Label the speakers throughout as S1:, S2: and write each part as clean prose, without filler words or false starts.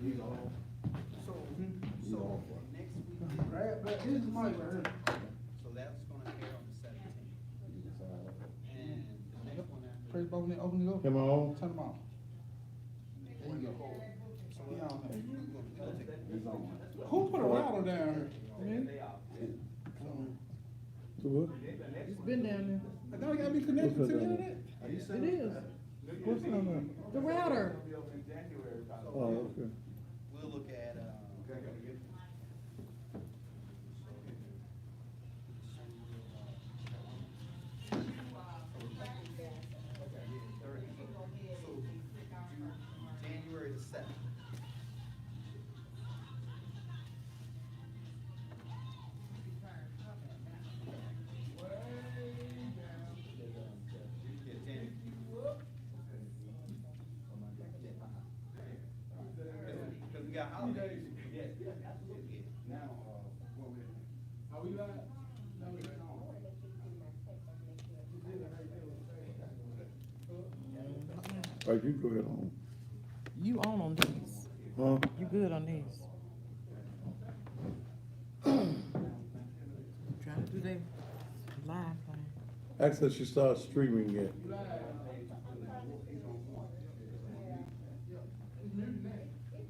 S1: He's all.
S2: So,
S1: He's
S2: so
S1: all for it.
S2: next week,
S3: Right, but this is the mic right here.
S2: so that's gonna air on the 17th. And the next one after.
S3: Press button and open it up.
S1: Come on.
S3: Turn them off. There you go.
S2: So
S3: He on there.
S1: He's on.
S3: Who put a router down here? Me?
S1: To what?
S4: It's been down there.
S3: I thought it gotta be connected to
S1: What's
S3: the
S1: that down
S3: internet.
S1: Are you
S4: It is.
S1: What's on there?
S4: The router.
S1: Oh, okay.
S2: We'll look at, January the 7th. Yeah, January. Because we got holidays.
S3: Now, what we, are we live? No, we ain't on.
S1: All right, you go ahead on.
S4: You on these.
S1: Huh?
S4: You good on these. Trying to do that live thing.
S1: Actually, she started streaming yet.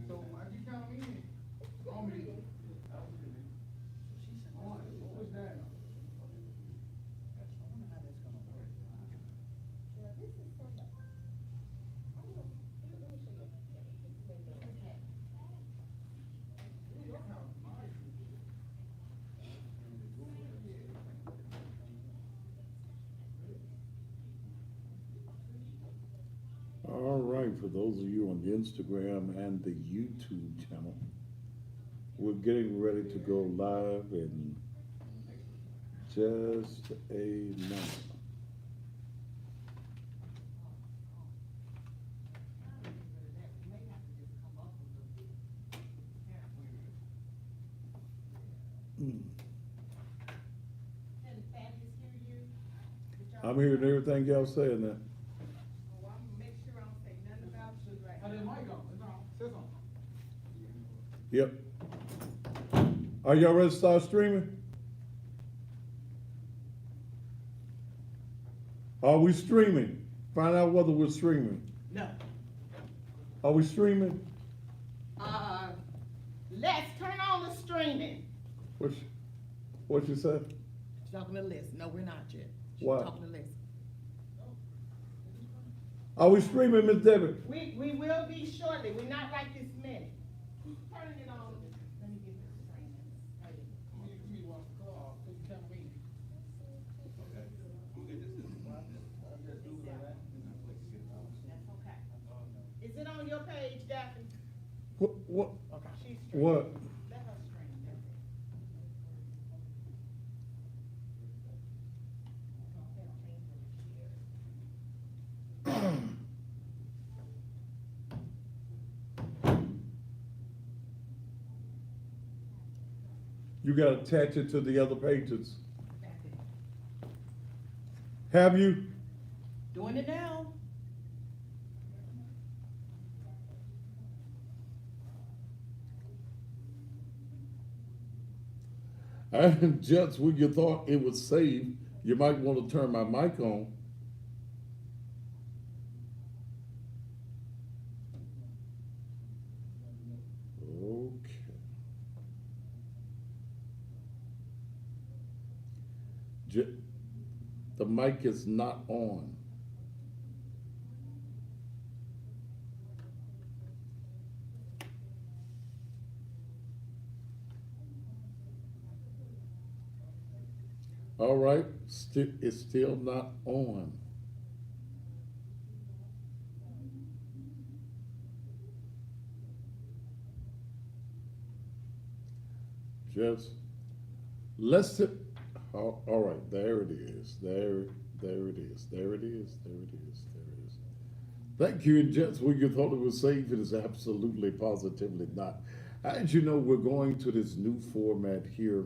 S3: So, I can count in. On me. What's that?
S1: All right, for those of you on the Instagram and the YouTube channel, we're getting ready to go live in just a minute. I'm hearing everything y'all saying now.
S5: Well, I'm gonna make sure I don't say nothing about you right
S3: How
S5: now.
S3: that mic on? It's on. Say something.
S1: Yep. Are y'all ready to start streaming? Are we streaming? Find out whether we're streaming.
S5: No.
S1: Are we streaming?
S5: Let's turn on the streaming.
S1: What you said?
S4: She's talking to Les. No, we're not yet. She's
S1: Why?
S4: talking to Les.
S1: Are we streaming, Miss Debbie?
S5: We will be shortly. We're not right this minute. Who's turning it on? Let me get this streaming.
S3: Me walk the car, take the camera in.
S5: That's okay. Is it on your page, Daphne?
S1: What?
S4: Okay.
S5: She's streaming.
S1: What?
S5: Let her stream. That's it.
S1: You gotta attach it to the other pages. Have you?
S4: Doing it now.
S1: And just when you thought it was saved, you might want to turn my mic on. Okay. The mic is not on. All right, it's still not on. Just, all right, there it is, there it is, there it is, there it is, there it is. Thank you, and just when you thought it was safe, it is absolutely positively not. As you know, we're going to this new format here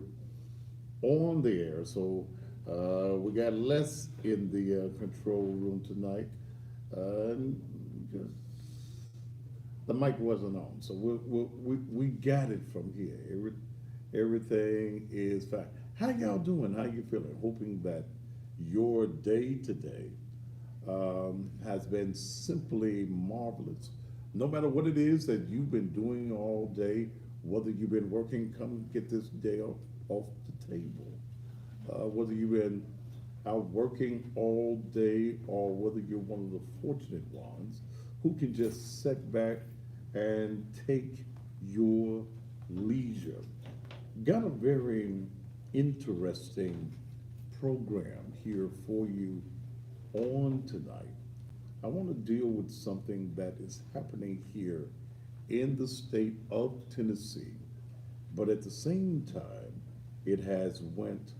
S1: on the air, so we got Les in the control room tonight. Just the mic wasn't on, so we got it from here. Everything is fine. How y'all doing? How you feeling? Hoping that your day today has been simply marvelous. No matter what it is that you've been doing all day, whether you've been working, come get this day off the table. Whether you've been out working all day or whether you're one of the fortunate ones who can just sit back and take your leisure. Got a very interesting program here for you on tonight. I want to deal with something that is happening here in the state of Tennessee, but at the same time, it has went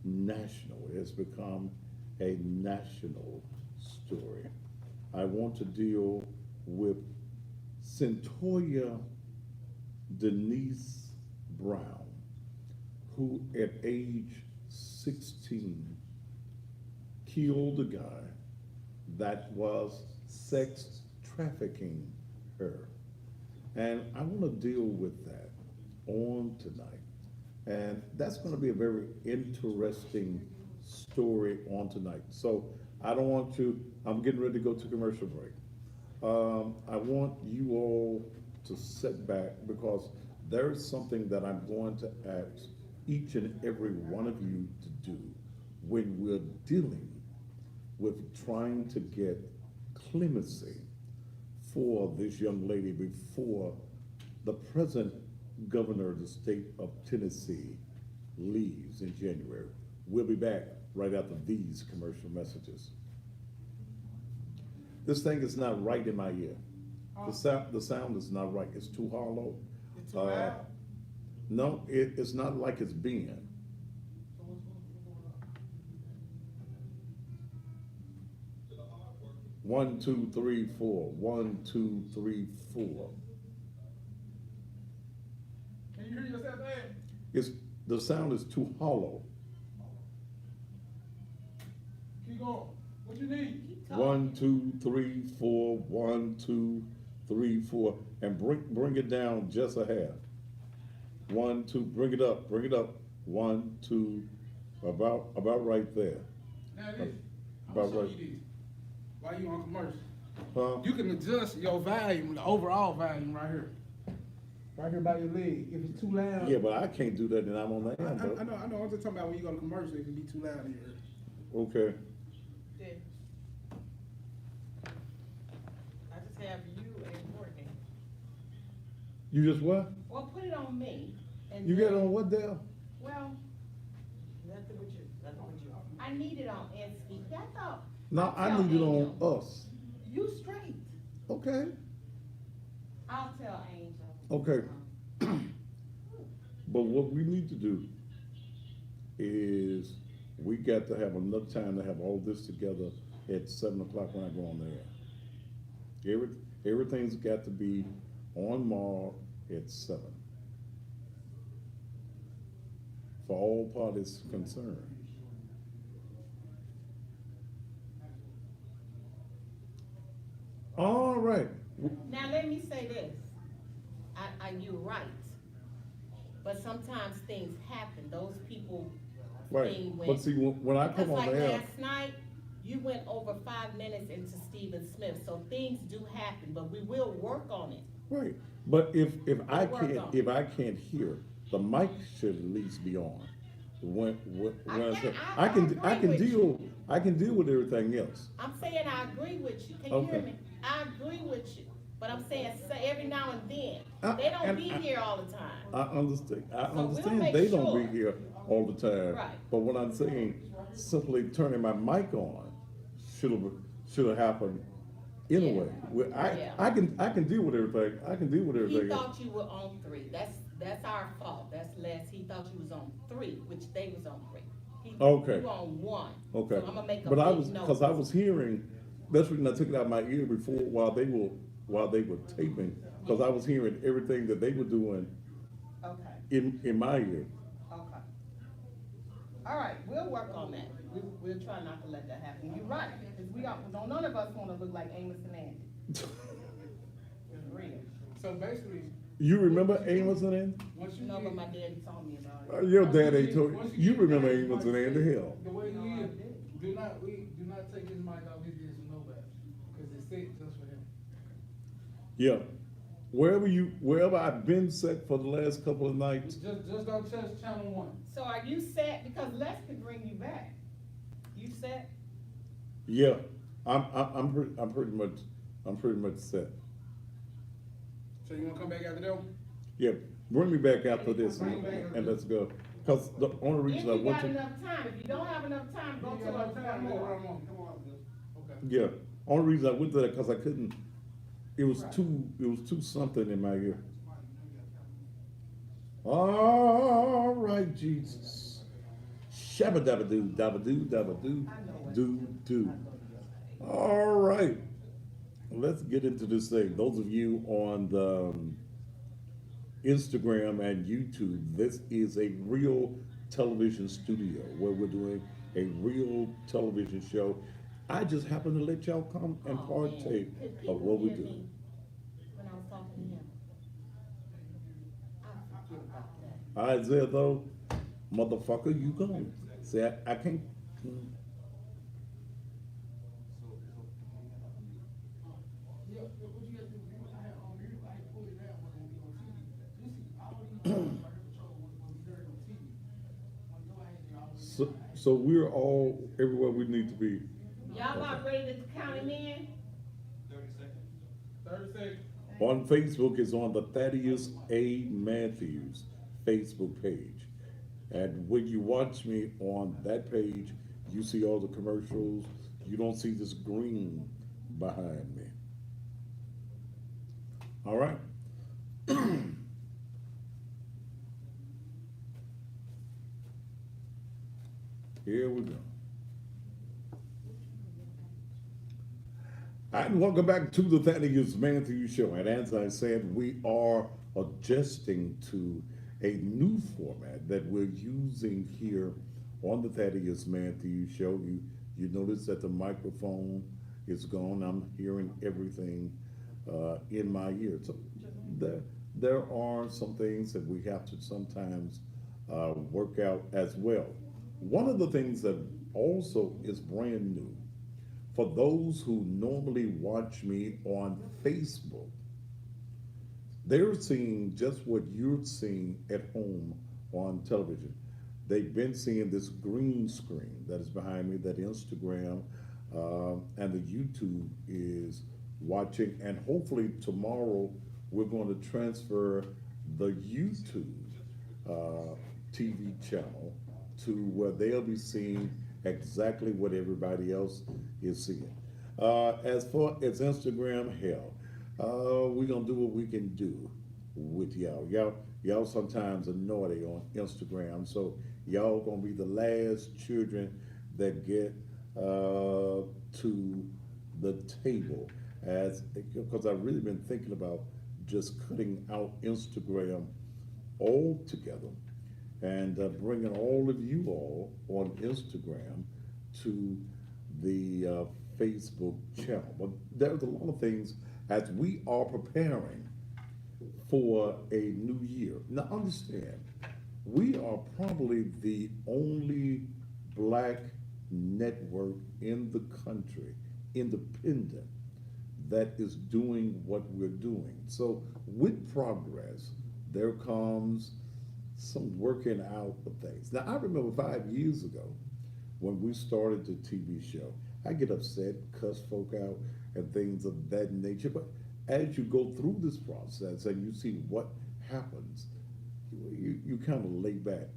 S1: national. It has become a national story. I want to deal with Centoya Denise Brown, who at age 16 killed a guy that was sex trafficking her. And I want to deal with that on tonight. And that's going to be a very interesting story on tonight. So I don't want to, I'm getting ready to go to commercial break. I want you all to sit back because there is something that I'm going to ask each and every one of you to do when we're dealing with trying to get clemency for this young lady before the present governor of the state of Tennessee leaves in January. We'll be back right after these commercial messages. This thing is not right in my ear. The sound is not right. It's too hollow.
S3: It's too loud?
S1: No, it's not like it's being.
S3: So what's going on?
S1: 1, 2, 3, 4. 1, 2, 3, 4.
S3: Can you hear yourself, man?
S1: The sound is too hollow.
S3: Keep going. What you need?
S1: 1, 2, 3, 4. 1, 2, 3, 4, and bring it down just a half. 1, 2, bring it up. 1, 2, about right there.
S3: Now this, I'm
S1: About
S3: gonna show
S1: right.
S3: you this. While you on commercial,
S1: Huh?
S3: you can adjust your volume, the overall volume right here. Right here by your leg. If it's too loud.
S1: Yeah, but I can't do that and I'm on the
S3: I
S1: air, bro.
S3: know. I'm just talking about when you go to commercial, it can be too loud in your ear.
S1: Okay.
S4: Dick. I just have you and Courtney.
S1: You just what?
S5: Well, put it on me. And
S1: You got
S5: then-
S1: on what there?
S5: Well,
S4: Nothing with you, nothing with you.
S5: I need it on Etsy. That's all.
S1: No, I
S5: I'll
S1: need it
S5: tell
S1: on
S5: Angel.
S1: us.
S5: You straight.
S1: Okay.
S5: I'll tell Angel.
S1: Okay. But what we need to do is we got to have enough time to have all this together at 7 o'clock when I go on the air. Everything's got to be on mark at 7. For all parties concerned. All right.
S5: Now, let me say this. You're right. But sometimes things happen. Those people
S1: Right.
S5: thing
S1: But
S5: went.
S1: see, when I
S5: Because
S1: come on
S5: like
S1: the air,
S5: last night, you went over 5 minutes into Stephen Smith, so things do happen, but we will work on it.
S1: right, but if I
S5: Work
S1: can't,
S5: on it.
S1: if I can't hear, the mic should at least be on. When I say,
S5: I
S1: I can
S5: agree with
S1: deal, I can deal with everything else.
S5: I'm saying I agree with you. Can you hear
S1: Okay.
S5: me? I agree with you, but I'm saying every now and then.
S1: I-
S5: They don't
S1: and
S5: be
S1: I-
S5: here all the time.
S1: I understand,
S5: we'll make
S1: they don't
S5: sure.
S1: be here all the time.
S5: Right.
S1: But what I'm saying, simply turning my mic on should have happened anyway.
S5: Yeah.
S1: I can deal with everything, I can deal with
S5: He
S1: everything.
S5: thought you were on 3. That's our fault. That's Les. He thought you was on 3, which they was on 3.
S1: Okay.
S5: You on 1.
S1: Okay,
S5: So I'm gonna make a
S1: but I
S5: big
S1: was,
S5: note.
S1: cause I was hearing, that's when I took it out of my ear before, while they were taping, cause I was hearing everything that they were doing
S5: Okay.
S1: in my ear.
S5: Okay. All right, we'll work on that. We'll try not to let that happen. You're right, because none of us wanna look like Amos and Andy.
S3: So basically,
S1: You remember Amos and Andy?
S3: once you
S5: No, but
S3: get.
S5: my daddy told me about it.
S1: Your
S3: once you
S1: daddy
S3: get-
S1: told,
S3: once
S1: you
S3: get
S1: remember
S3: past
S1: Amos and
S3: Mike
S1: Andy
S3: Six,
S1: Hill.
S3: The way
S5: No,
S3: he
S5: I
S3: is,
S5: didn't.
S3: do not take his mic off his ears for nobody, cause it's set just for him.
S1: Yeah. Wherever I've been set for the last couple of nights,
S3: Just don't touch channel one.
S5: So are you set, because Les could bring you back? You set?
S1: yeah, I'm pretty much set.
S3: So you wanna come back after them?
S1: Yeah, bring me back after this and let's go. Cause the only
S5: If
S1: reason I
S5: you
S1: want
S5: got
S1: you,
S5: enough time, if you don't have enough time, go
S3: You
S5: to
S3: got
S5: a
S3: enough time,
S5: more.
S3: come on, okay.
S1: yeah, only reason I went to that, cause I couldn't, it was too something in my ear. All right, Jesus. Shabba dabba doo, dabba doo, dabba doo, doo, doo. All right, let's get into this thing. Those of you on the Instagram and YouTube, this is a real television studio where we're doing a real television show. I just happen to let y'all come and
S5: Oh, man.
S1: partake
S5: Could
S1: of
S5: people
S1: what we
S5: hear
S1: do.
S5: me when I was talking to him? I forget about that.
S1: Isaiah, though, motherfucker, you gone. See, I can't.
S3: Yeah, what you got to do, I had pulled it down when we on TV. You see, all these Border Patrol when we heard on TV. When nobody had their own.
S1: So we're all everywhere we need to be.
S5: Y'all about ready to count him in?
S3: 30 seconds.
S1: On Facebook is on the Thaddeus A. Matthews Facebook page. And when you watch me on that page, you see all the commercials. You don't see this green behind me. All right. Here we go. And welcome back to the Thaddeus Matthews Show. And as I said, we are adjusting to a new format that we're using here on the Thaddeus Matthews Show. You notice that the microphone is gone. I'm hearing everything in my ear. So there are some things that we have to sometimes work out as well. One of the things that also is brand new, for those who normally watch me on Facebook, they're seeing just what you're seeing at home on television. They've been seeing this green screen that is behind me, that Instagram and the YouTube is watching, and hopefully tomorrow we're going to transfer the YouTube TV channel to where they'll be seeing exactly what everybody else is seeing. As far as Instagram, hell, we're gonna do what we can do with y'all. Y'all sometimes are naughty on Instagram, so y'all gonna be the last children that get to the table, because I've really been thinking about just cutting out Instagram altogether and bringing all of you all on Instagram to the Facebook channel. But there's a lot of things as we are preparing for a new year. Now understand, we are probably the only black network in the country, independent, that is doing what we're doing. So with progress, there comes some working out of things. Now, I remember 5 years ago when we started the TV show, I get upset, cuss folk out, and things of that nature. But as you go through this process and you see what happens, you kind of lay back.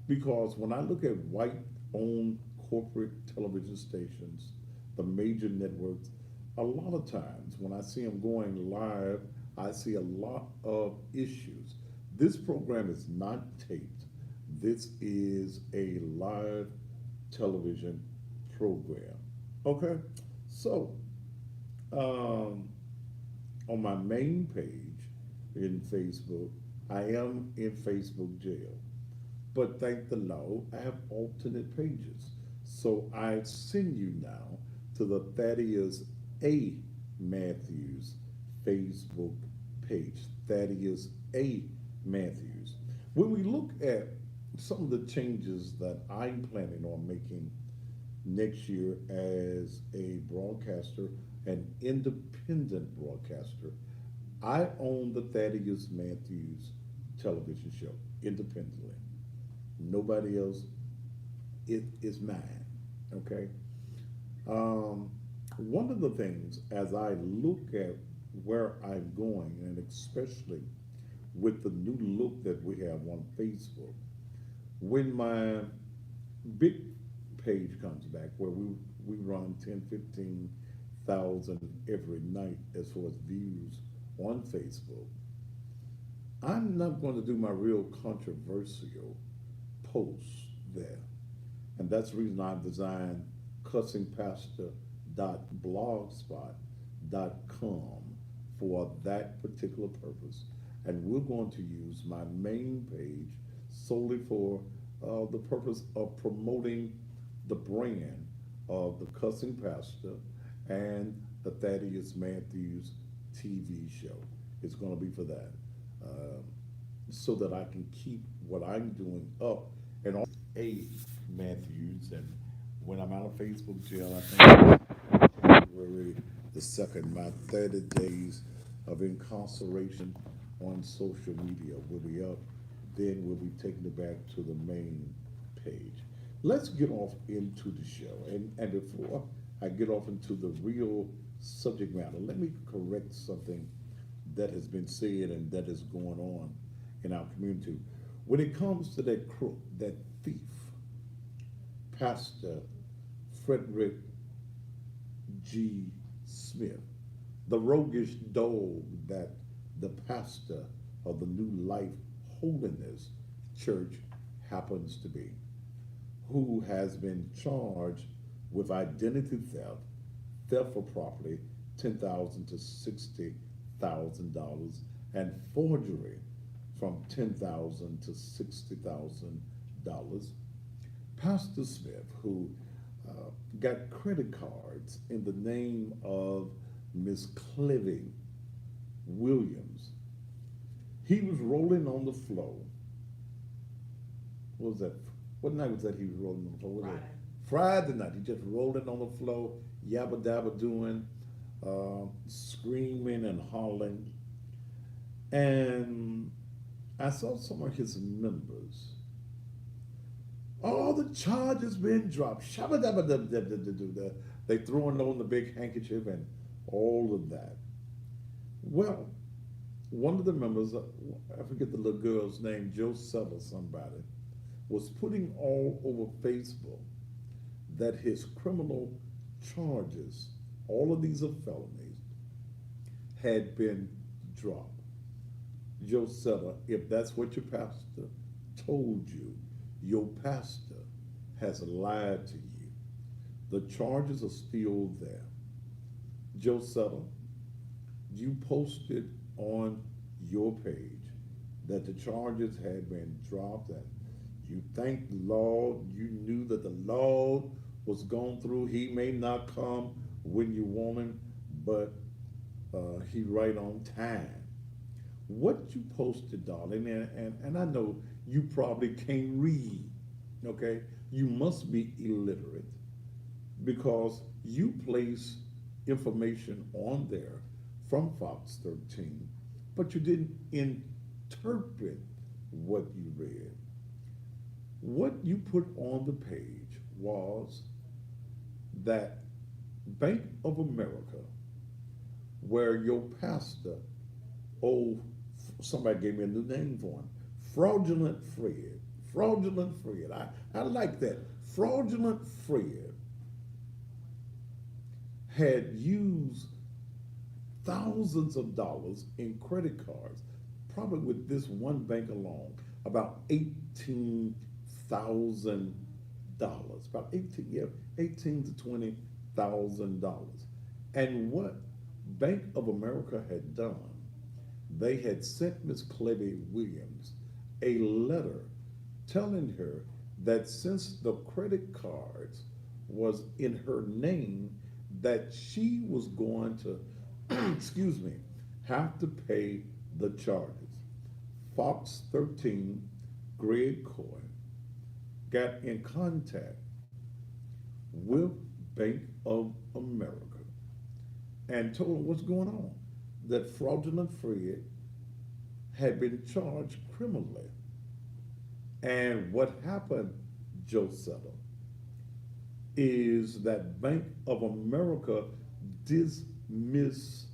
S1: Because when I look at white-owned corporate television stations, the major networks, a lot of times when I see them going live, I see a lot of issues. This program is not taped. This is a live television program. Okay? So, on my main page in Facebook, I am in Facebook jail. But thank the Lord, I have alternate pages. So I send you now to the Thaddeus A. Matthews Facebook page, Thaddeus A. Matthews. When we look at some of the changes that I'm planning on making next year as a broadcaster, an independent broadcaster, I own the Thaddeus Matthews television show independently. Nobody else, it is mine, okay? One of the things as I look at where I'm going, and especially with the new look that we have on Facebook, when my big page comes back where we run 10, 15,000 every night as far as views on Facebook, I'm not going to do my real controversial posts there. And that's the reason I've designed cussingpastor.blogspot.com for that particular purpose. And we're going to use my main page solely for the purpose of promoting the brand of the Cussing Pastor and the Thaddeus Matthews TV show. It's going to be for that. So that I can keep what I'm doing up. And also A. Matthews, and when I'm out of Facebook jail, I think February the 2nd, my 30 days of incarceration on social media will be up. Then we'll be taking it back to the main page. Let's get off into the show. And before I get off into the real subject matter, let me correct something that has been said and that is going on in our community. When it comes to that crook, that thief, Pastor Frederick G. Smith, the roguish dog that the pastor of the New Life Holiness Church happens to be, who has been charged with identity theft, theft for property, $10,000 to $60,000, and forgery from $10,000 to $60,000. Pastor Smith, who got credit cards in the name of Miss Clevie Williams, he was rolling on the floor. What was that? What night was that he was rolling on the floor?
S4: Friday.
S1: Friday night. He just rolling on the floor, yabba dabba doing, screaming and hollering. And I saw some of his members. All the charges been dropped. Shabba dabba dabba dabba dabba. They throwing on the big handkerchief and all of that. Well, one of the members, I forget the little girl's name, Joe Sutter, somebody, was putting all over Facebook that his criminal charges, all of these are felonies, had been dropped. Joe Sutter, if that's what your pastor told you, your pastor has lied to you. The charges are still there. Joe Sutter, you posted on your page that the charges had been dropped, and you thanked the Lord. You knew that the Lord was going through. He may not come when you want him, but he right on time. What you posted, darling, and I know you probably can't read, okay? You must be illiterate because you place information on there from Fox 13, but you didn't interpret what you read. What you put on the page was that Bank of America, where your pastor, somebody gave me a new name for him, Fraudulent Fred. Fraudulent Fred. I like that. Fraudulent Fred had used thousands of dollars in credit cards, probably with this one bank alone, about $18,000, about 18 to $20,000. And what Bank of America had done, they had sent Miss Clevie Williams a letter telling her that since the credit cards was in her name, that she was going to, excuse me, have to pay the charges. Fox 13, Greg Coy, got in contact with Bank of America and told them what's going on. That Fraudulent Fred had been charged criminally. And what happened, Joe Settle, is that Bank of America dismissed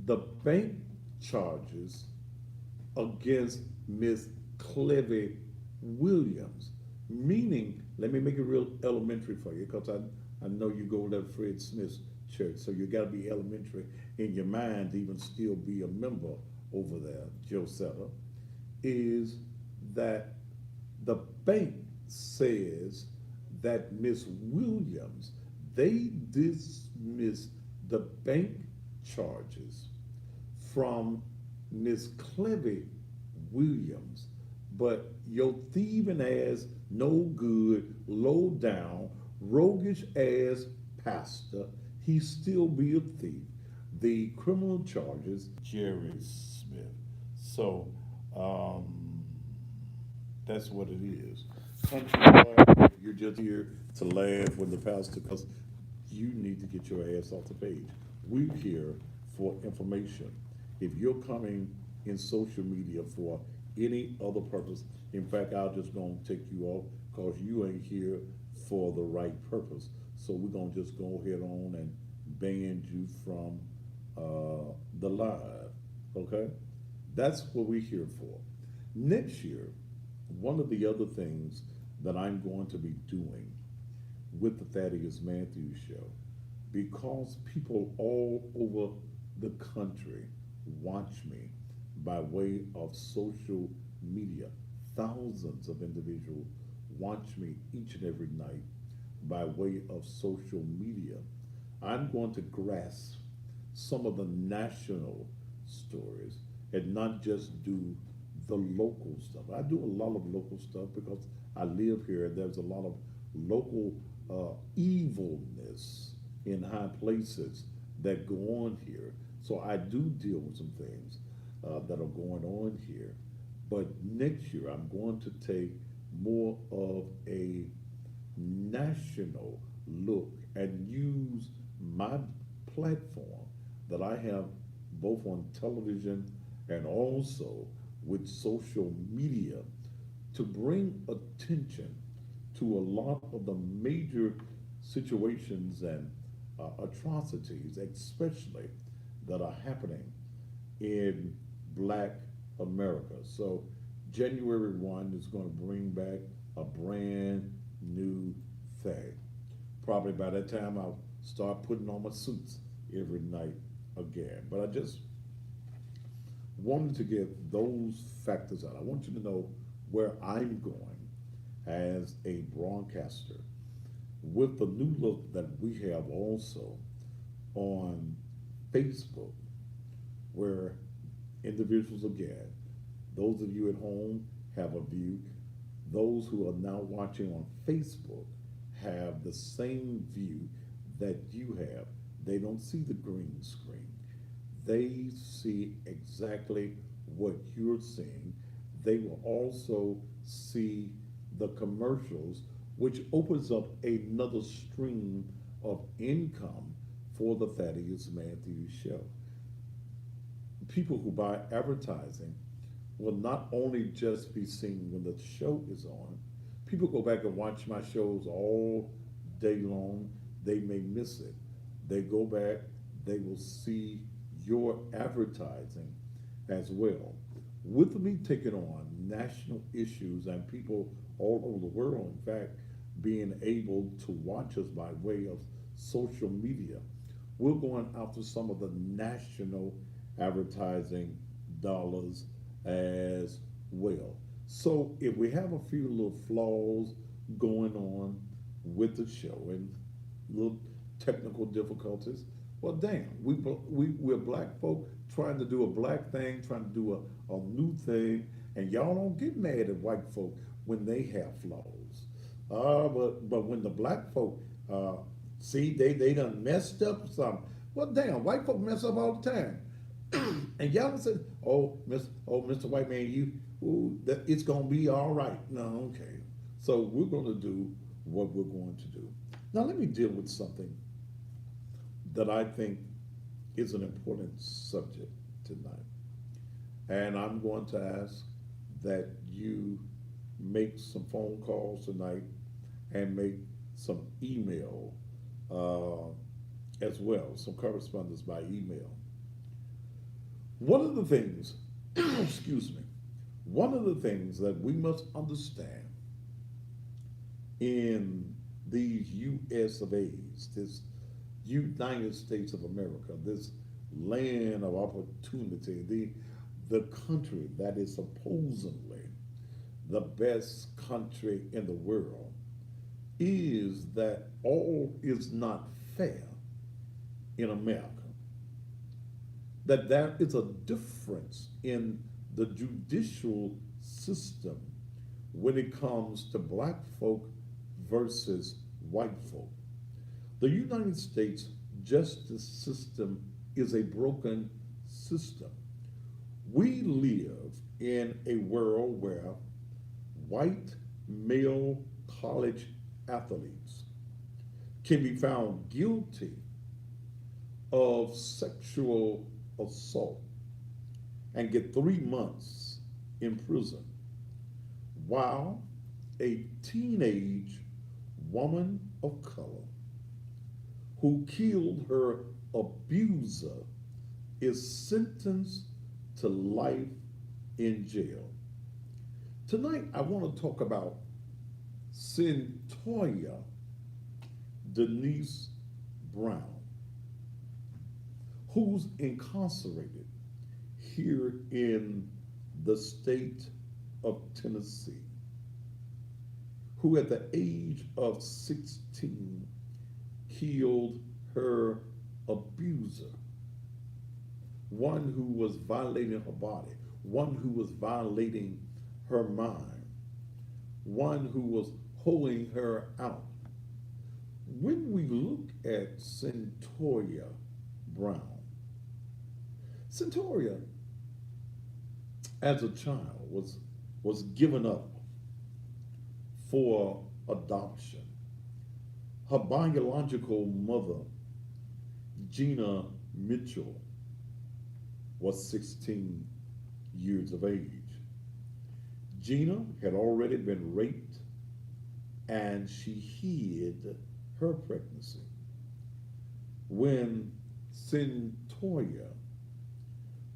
S1: the bank charges against Miss Clevie Williams. Meaning, let me make it real elementary for you, because I know you go to that Fred Smith church, so you gotta be elementary in your mind to even still be a member over there, Joe Settle, is that the bank says that Miss Williams, they dismissed the bank charges from Miss Clevie Williams, but your thieving ass, no good, low down, roguish ass pastor, he still be a thief. The criminal charges, Jerry Smith. So, that's what it is. Country boy, you're just here to laugh when the pastor, because you need to get your ass off the page. We're here for information. If you're coming in social media for any other purpose, in fact, I'll just gonna take you off because you ain't here for the right purpose. So we're gonna just go ahead on and ban you from the live, okay? That's what we're here for. Next year, one of the other things that I'm going to be doing with the Thaddeus Matthews Show, because people all over the country watch me by way of social media. Thousands of individuals watch me each and every night by way of social media. I'm going to grasp some of the national stories and not just do the local stuff. I do a lot of local stuff because I live here. There's a lot of local evilness in high places that go on here. So I do deal with some things that are going on here. But next year, I'm going to take more of a national look and use my platform that I have both on television and also with social media to bring attention to a lot of the major situations and atrocities, especially that are happening in Black America. So January 1 is going to bring back a brand new thing. Probably by that time I'll start putting on my suits every night again. But I just wanted to get those factors out. I want you to know where I'm going as a broadcaster with the new look that we have also on Facebook, where individuals, again, those of you at home have a view. Those who are now watching on Facebook have the same view that you have. They don't see the green screen. They see exactly what you're seeing. They will also see the commercials, which opens up another stream of income for the Thaddeus Matthews Show. People who buy advertising will not only just be seen when the show is on. People go back and watch my shows all day long. They may miss it. They go back, they will see your advertising as well. With me taking on national issues and people all over the world, in fact, being able to watch us by way of social media, we're going after some of the national advertising dollars as well. So if we have a few little flaws going on with the show and little technical difficulties, well, damn, we're black folk trying to do a black thing, trying to do a new thing, and y'all don't get mad at white folk when they have flaws. But when the black folk see they done messed up something, well, damn, white folk mess up all the time. And y'all said, Mr. White Man, it's gonna be all right. No, okay. So we're gonna do what we're going to do. Now let me deal with something that I think is an important subject tonight. And I'm going to ask that you make some phone calls tonight and make some email as well, some correspondence by email. One of the things, excuse me, one of the things that we must understand in these US of A's, this United States of America, this land of opportunity, the country that is supposedly the best country in the world, is that all is not fair in America. That there is a difference in the judicial system when it comes to black folk versus white folk. The United States justice system is a broken system. We live in a world where white male college athletes can be found guilty of sexual assault and get 3 months in prison, while a teenage woman of color who killed her abuser is sentenced to life in jail. Tonight, I want to talk about Cyntoia Denise Brown, who's incarcerated here in the state of Tennessee, who at the age of 16 killed her abuser, one who was violating her body, one who was violating her mind, one who was holding her out. When we look at Cyntoia Brown, Cyntoia, as a child, was given up for adoption. Her biological mother, Gina Mitchell, was 16 years of age. Gina had already been raped and she hid her pregnancy. When Cyntoia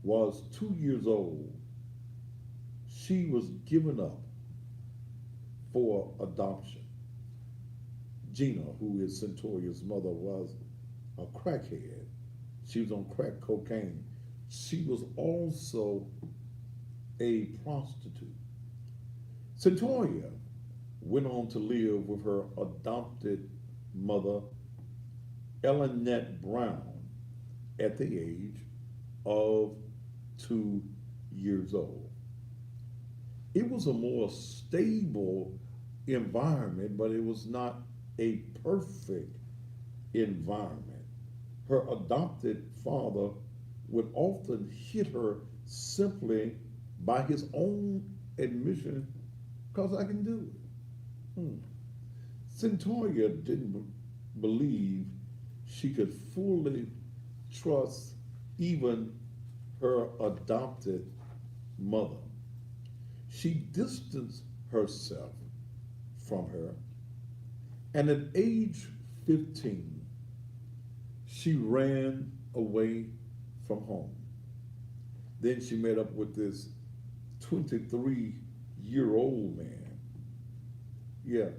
S1: was 2 years old, she was given up for adoption. Gina, who is Cyntoia's mother, was a crackhead. She was on crack cocaine. She was also a prostitute. Cyntoia went on to live with her adopted mother, Ellenette Brown, at the age of 2 years old. It was a more stable environment, but it was not a perfect environment. Her adopted father would often hit her simply by his own admission, because I can do it. Cyntoia didn't believe she could fully trust even her adopted mother. She distanced herself from her, and at age 15, she ran away from home. Then she met up with this 23-year-old man. Yeah,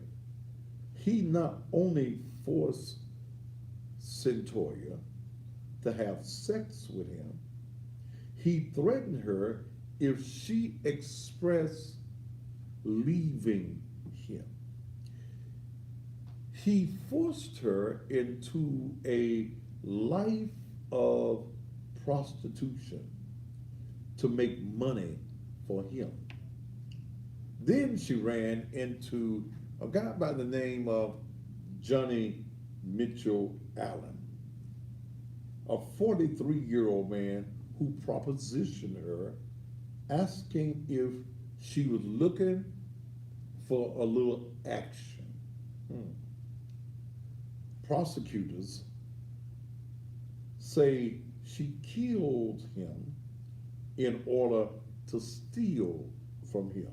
S1: he not only forced Cyntoia to have sex with him, he threatened her if she expressed leaving him. He forced her into a life of prostitution to make money for him. Then she ran into a guy by the name of Johnny Mitchell Allen, a 43-year-old man who propositioned her, asking if she was looking for a little action. Prosecutors say she killed him in order to steal from him.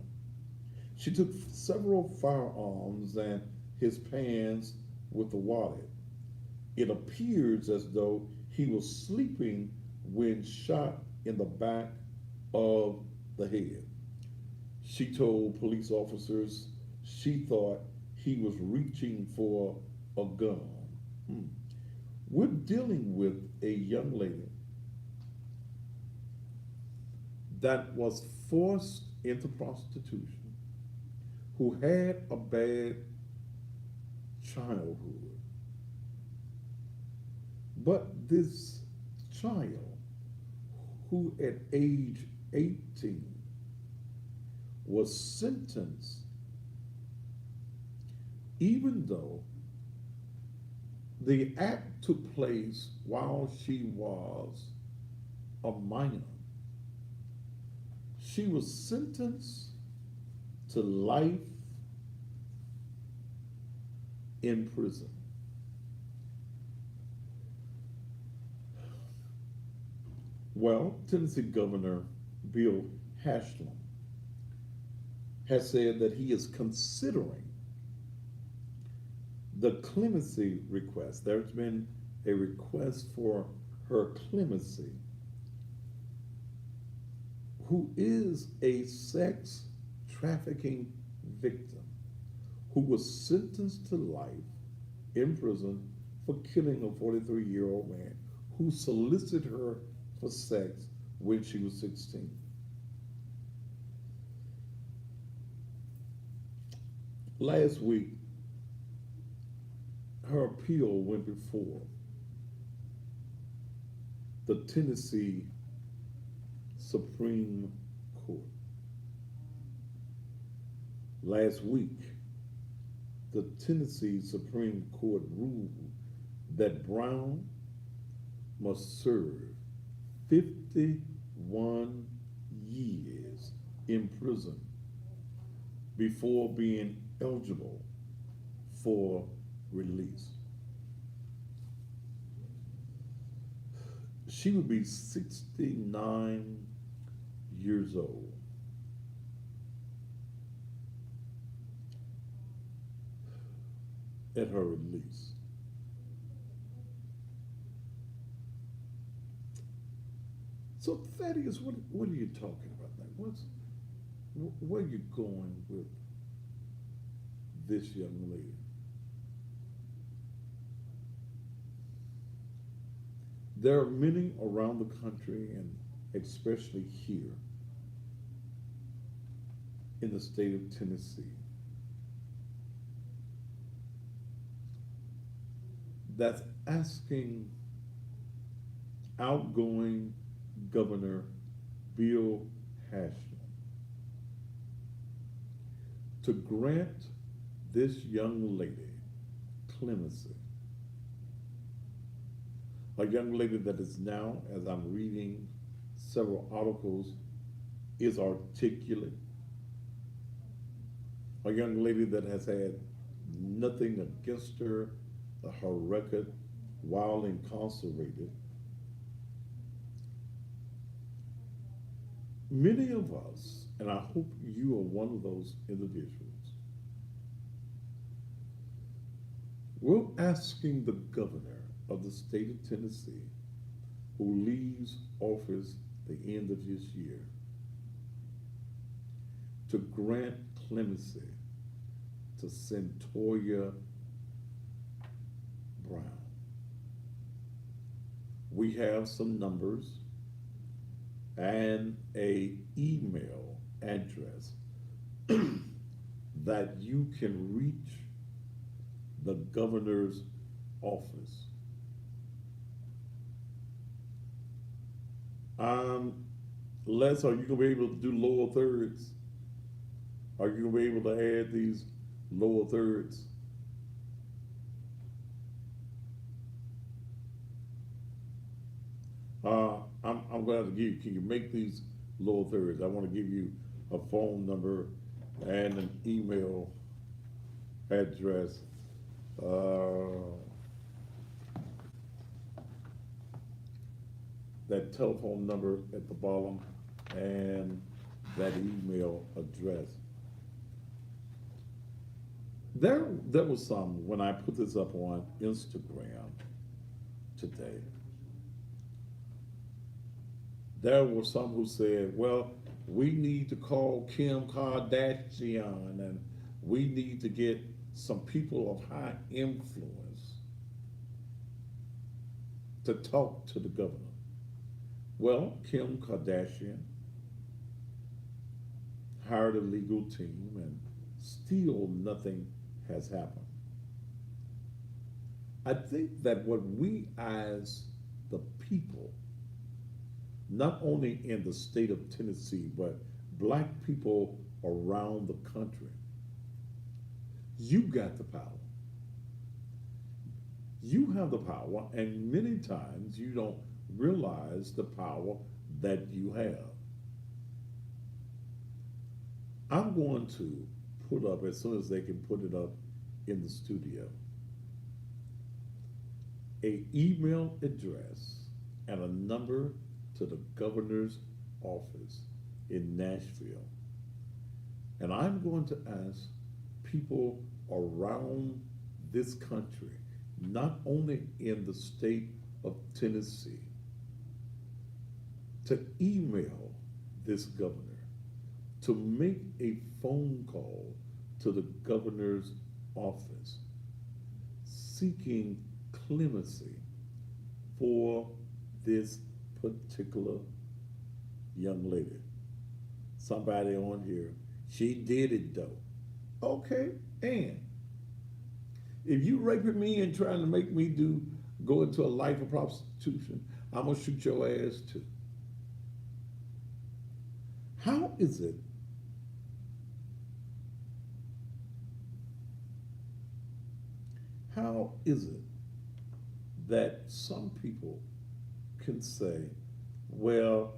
S1: She took several firearms and his pants with the wallet. It appears as though he was sleeping when shot in the back of the head. She told police officers she thought he was reaching for a gun. We're dealing with a young lady that was forced into prostitution, who had a bad childhood. But this child, who at age 18 was sentenced, even though the act took place while she was a minor, she was sentenced to life in prison. Well, Tennessee Governor Bill Haslam has said that he is considering the clemency request. There's been a request for her clemency, who is a sex trafficking victim who was sentenced to life in prison for killing a 43-year-old man who solicited her for sex when she was 16. Last week, her appeal went before the Tennessee Supreme Court. Last week, the Tennessee Supreme Court ruled that Brown must serve 51 years in prison before being eligible for release. She would be 69 years old. At her release. So Thaddeus, what are you talking about now? Where are you going with this young lady? There are many around the country, and especially here in the state of Tennessee, that's asking outgoing Governor Bill Haslam to grant this young lady clemency. A young lady that is now, as I'm reading several articles, is articulate. A young lady that has had nothing against her record while incarcerated. Many of us, and I hope you are one of those individuals, we're asking the governor of the state of Tennessee, who leaves office the end of this year, to grant clemency to Centoya Brown. We have some numbers and a email address that you can reach the governor's office. Les, are you gonna be able to do lower thirds? Are you gonna be able to add these lower thirds? I'm gonna have to give you, can you make these Lower Thirds? I wanna give you a phone number and an email address. That telephone number at the bottom and that email address. There was some, when I put this up on Instagram today, there were some who said, well, we need to call Kim Kardashian and we need to get some people of high influence to talk to the governor. Well, Kim Kardashian hired a legal team and still nothing has happened. I think that what we as the people, not only in the state of Tennessee, but black people around the country, you got the power. You have the power, and many times you don't realize the power that you have. I'm going to put up, as soon as they can put it up in the studio, a email address and a number to the governor's office in Nashville. And I'm going to ask people around this country, not only in the state of Tennessee, to email this governor, to make a phone call to the governor's office, seeking clemency for this particular young lady. Somebody on here, she did it though. Okay, and if you raping me and trying to make me go into a life of prostitution, I'm gonna shoot your ass too. How is it that some people can say, well,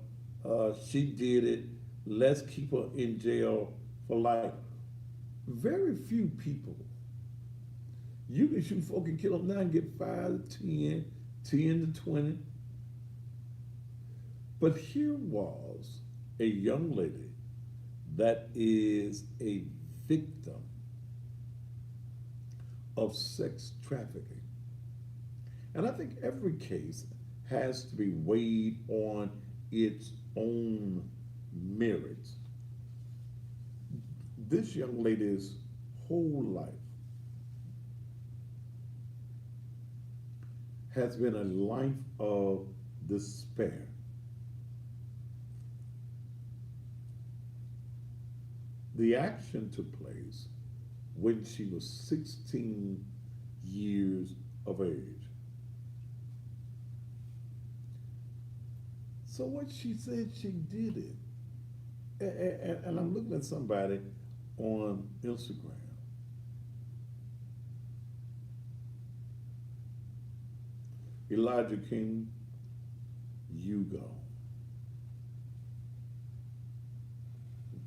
S1: she did it, let's keep her in jail for life? Very few people. You can shoot folk and kill them now and get 5 to 10, 10 to 20. But here was a young lady that is a victim of sex trafficking. And I think every case has to be weighed on its own merits. This young lady's whole life has been a life of despair. The action took place when she was 16 years of age. So what she said, she did it. And I'm looking at somebody on Instagram. Elijah King, you go.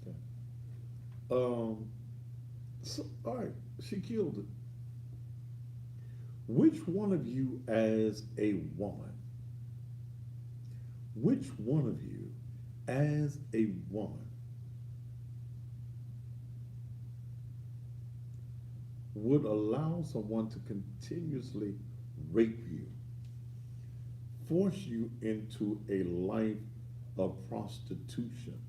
S1: Okay. So, all right, she killed it. Which one of you as a woman, which one of you as a woman would allow someone to continuously rape you, force you into a life of prostitution,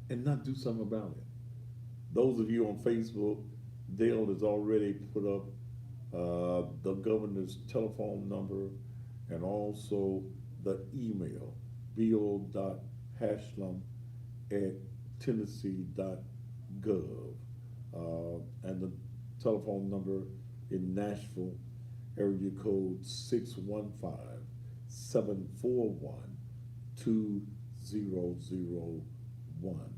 S1: and not do something about it? Those of you on Facebook, Dale has already put up the governor's telephone number and also the email, bill.hashlam@tennessee.gov, and the telephone number in Nashville, area code 615-741-2001.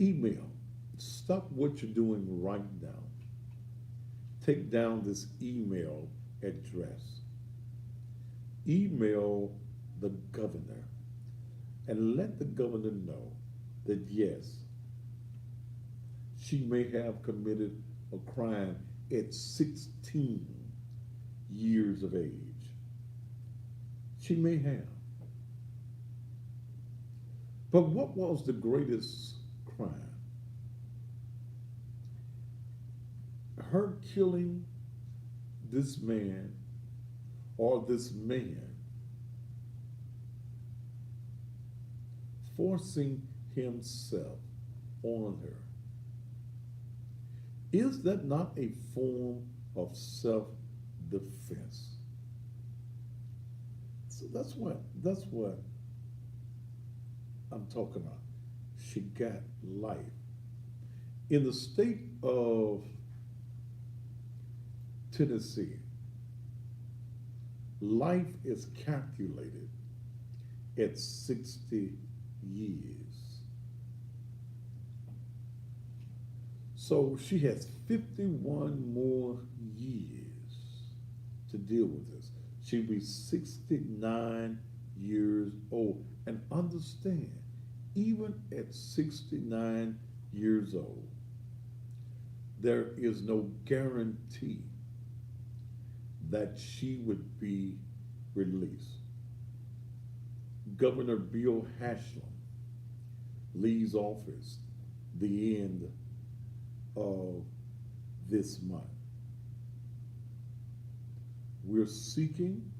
S1: Email. Stop what you're doing right now. take down this email address, email the governor, and let the governor know that yes, she may have committed a crime at 16 years of age. She may have. But what was the greatest crime? Her killing this man or this man, forcing himself on her. Is that not a form of self-defense? So that's what I'm talking about. She got life. In the state of Tennessee, life is calculated at 60 years. So she has 51 more years to deal with this. She'll be 69 years old. And understand, even at 69 years old, there is no guarantee that she would be released. Governor Bill Haslam leaves office the end of this month. We're seeking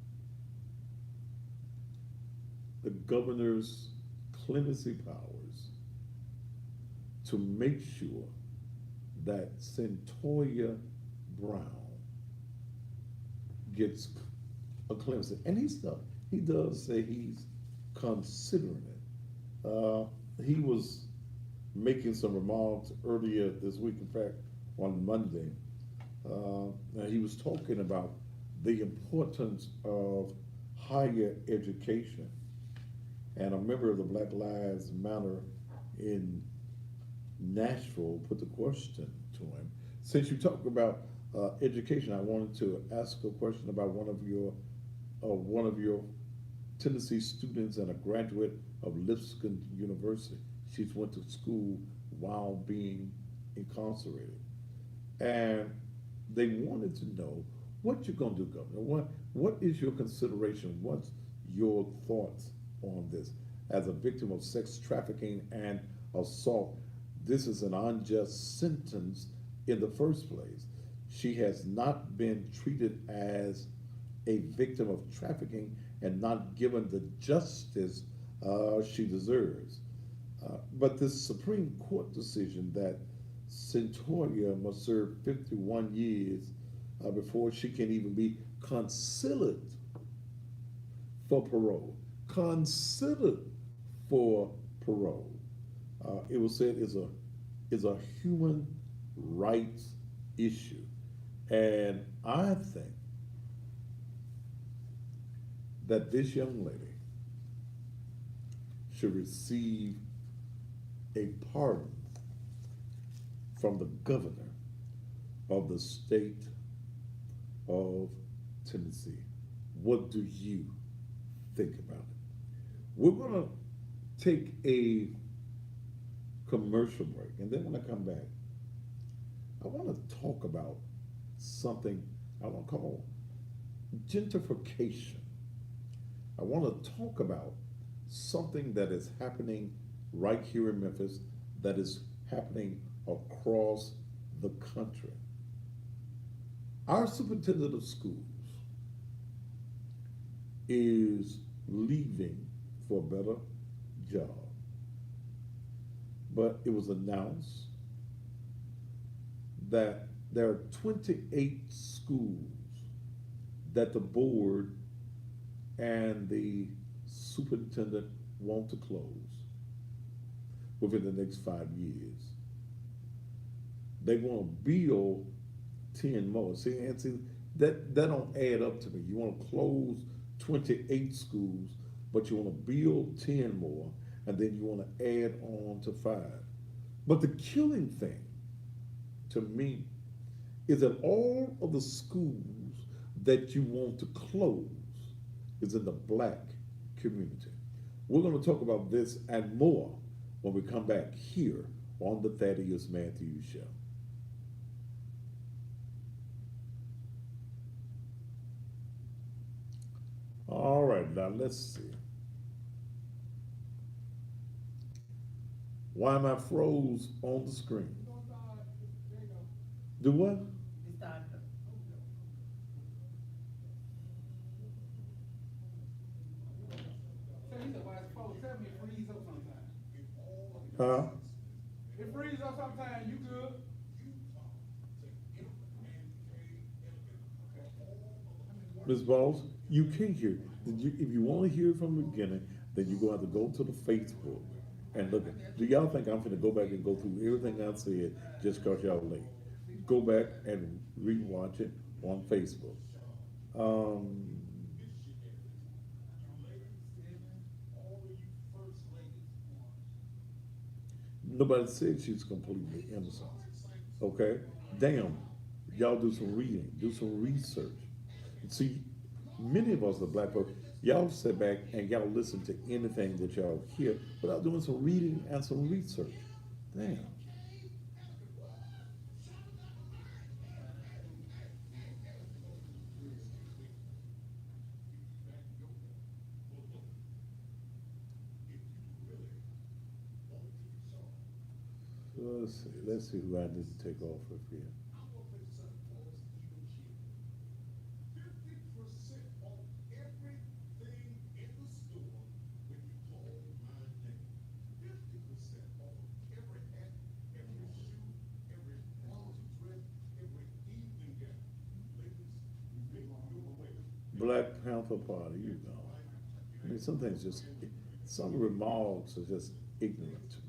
S1: the governor's clemency powers to make sure that Centoya Brown gets a clemency. And he does say he's considering it. He was making some remarks earlier this week, in fact, on Monday. He was talking about the importance of higher education. And a member of the Black Lives Matter in Nashville put the question to him. Since you talk about education, I wanted to ask a question about one of your Tennessee students and a graduate of Lipscomb University. She went to school while being incarcerated. And they wanted to know what you're going to do, Governor. What is your consideration? What's your thoughts on this? As a victim of sex trafficking and assault, this is an unjust sentence in the first place. She has not been treated as a victim of trafficking and not given the justice she deserves. But this Supreme Court decision that Centoya must serve 51 years before she can even be considered for parole. Considered for parole. It was said is a human rights issue. And I think that this young lady should receive a pardon from the governor of the state of Tennessee. What do you think about it? We're going to take a commercial break, and then when I come back, I want to talk about something I want to call gentrification. I want to talk about something that is happening right here in Memphis, that is happening across the country. Our superintendent of schools is leaving for a better job. But it was announced that there are 28 schools that the board and the superintendent want to close within the next 5 years. They want to build 10 more. See, that don't add up to me. You want to close 28 schools, but you want to build 10 more, and then you want to add on to 5. But the killing thing, to me, is that all of the schools that you want to close is in the black community. We're going to talk about this and more when we come back here on the Thaddeus Matthews Show. All right, now let's see. Why am I froze on the screen? Do what?
S4: It's time.
S3: So he said, why it's cold, tell me it freeze up sometimes.
S1: Huh?
S3: It freeze up sometimes, you good?
S1: Ms. Balls, you can't hear. If you want to hear it from the beginning, then you're going to have to go to the Facebook and look at. Do y'all think I'm going to go back and go through everything I said just because y'all late? Go back and rewatch it on Facebook. Nobody said she's completely innocent. Okay? Damn. Y'all do some reading, do some research. See, many of us are black folks, y'all sit back and y'all listen to anything that y'all hear without doing some reading and some research. Damn. Let's see who I need to take off of here. Black Panther Party, you know. I mean, some things just, some remarks are just ignorant to me.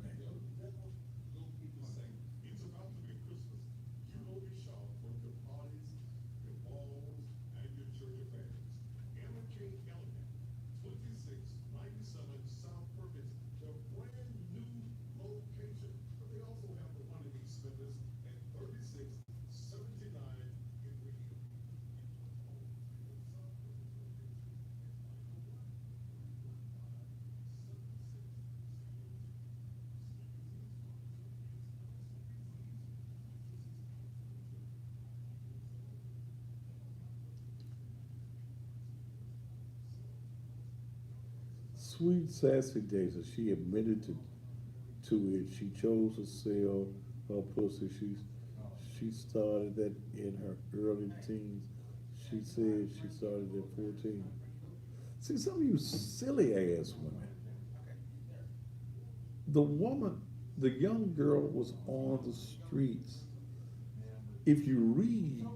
S1: Sweet Sassy Daisy, she admitted to it. She chose to sell her pussy. She started that in her early teens. She said she started at 14. See, some of you silly ass women. The woman, the young girl was on the streets. If you read,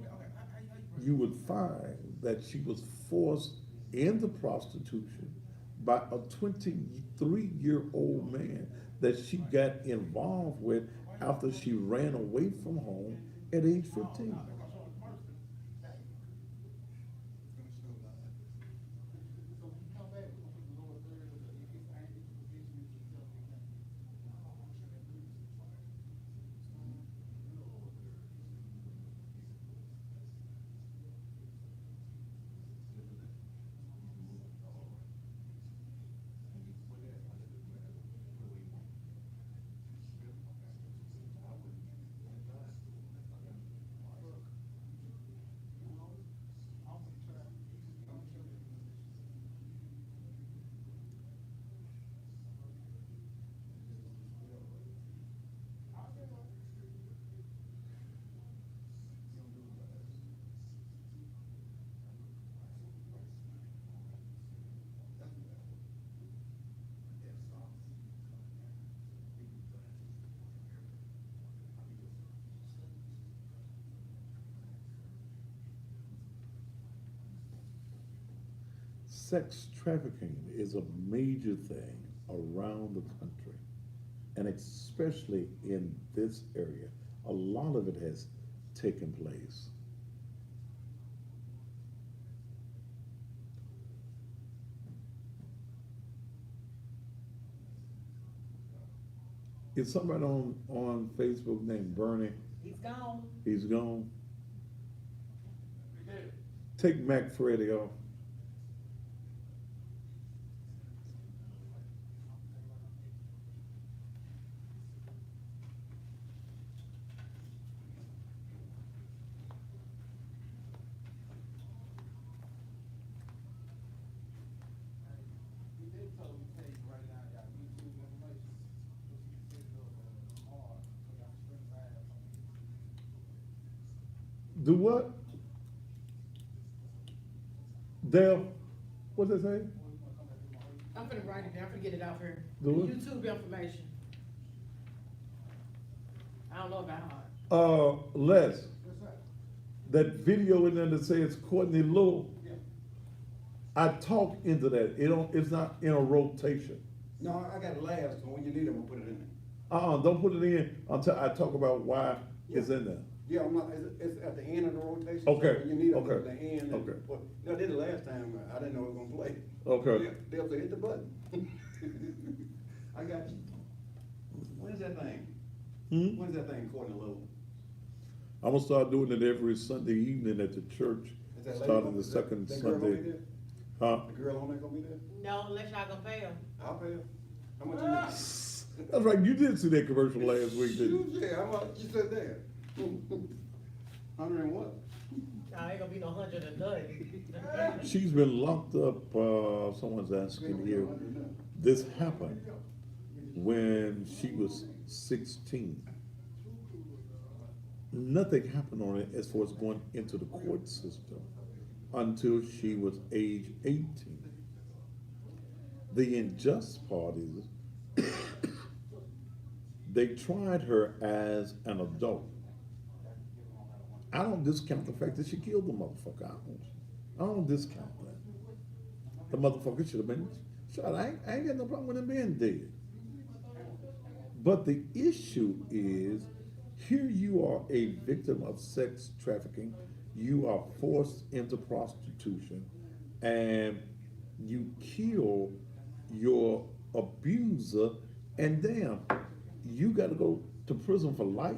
S1: you would find that she was forced into prostitution by a 23-year-old man that she got involved with after she ran away from home at age 15. Sex trafficking is a major thing around the country, and especially in this area. A lot of it has taken place. Is somebody on Facebook named Bernie?
S4: He's gone.
S1: He's gone. Take Mac Freddy off.
S3: He did tell me, take right now, y'all YouTube information, so she can set it up, hard, so y'all can string by or something.
S1: Do what? Dale, what's that say?
S6: I'm finna write it down, I'm finna get it out here.
S1: Do it.
S6: YouTube information. I don't know about hard.
S1: Les,
S3: Yes, sir.
S1: that video in there that says Courtney Lowell,
S3: Yeah.
S1: I talk into that. It's not in a rotation.
S7: No, I got it last, so when you need it, we'll put it in there.
S1: Don't put it in until I talk about why it's in there.
S7: Yeah, I'm not, it's at the end of the rotation.
S1: Okay,
S7: So when you need it,
S1: okay,
S7: at the end.
S1: okay.
S7: Well, I did it last time, I didn't know it was gonna play.
S1: Okay.
S7: They'll say, hit the button. I got you. When's that thing?
S1: Hmm?
S7: When's that thing, Courtney Lowell?
S1: I'm gonna start doing it every Sunday evening at the church,
S7: Is that lady
S1: starting
S7: gonna-
S1: the
S7: is that-
S1: second
S7: that girl gonna be
S1: Sunday.
S7: there?
S1: Huh?
S7: The girl on there gonna be there?
S4: No, unless y'all gonna pay them.
S7: I'll pay her. How much you need?
S1: That's right, you did see that commercial last week, didn't you?
S7: Yeah, how much, you said that? 100 and what?
S4: Nah, ain't gonna be no 100 and nothing.
S1: She's been locked up, someone's asking here. This happened when she was 16. Nothing happened on it as far as going into the court system until she was age 18. The unjust part is they tried her as an adult. I don't discount the fact that she killed the motherfucker. I don't discount that. The motherfucker should have been shot. I ain't got no problem with him being dead. But the issue is, here you are a victim of sex trafficking. You are forced into prostitution, and you kill your abuser, and damn, you got to go to prison for life?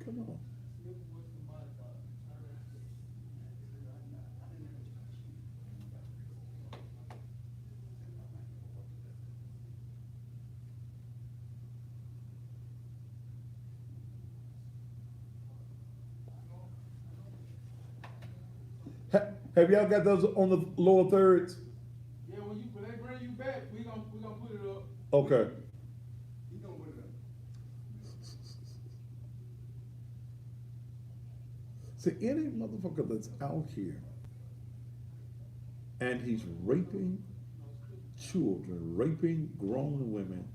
S1: Come on. Have y'all got those on the lower thirds?
S3: Yeah, when they bring you back, we gonna put it up.
S1: Okay.
S7: You gonna put it up?
S1: See, any motherfucker that's out here and he's raping children, raping grown women,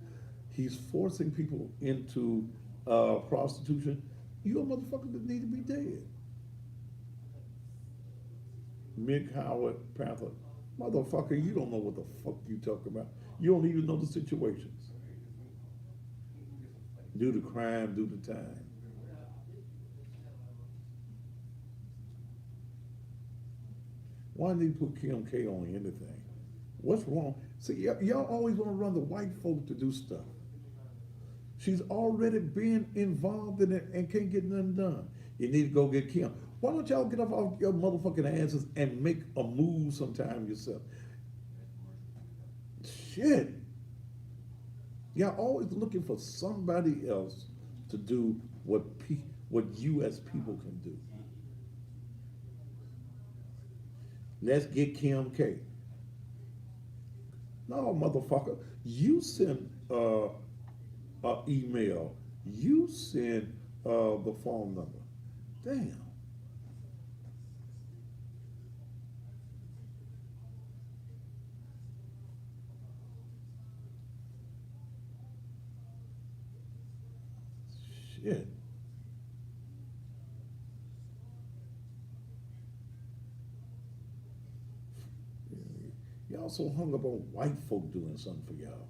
S1: he's forcing people into prostitution, you a motherfucker that need to be dead. Mick Howard, Panther, motherfucker, you don't know what the fuck you talking about. You don't even know the situations. Do the crime, do the time. Why did he put Kim K on anything? What's wrong? See, y'all always want to run the white folk to do stuff. She's already been involved in it and can't get nothing done. You need to go get Kim. Why don't y'all get off your motherfucking asses and make a move sometime yourself? Shit. Y'all always looking for somebody else to do what you as people can do. Let's get Kim K. No, motherfucker. You send an email. You send the phone number. Damn. Shit. Y'all so hung up on white folk doing something for y'all.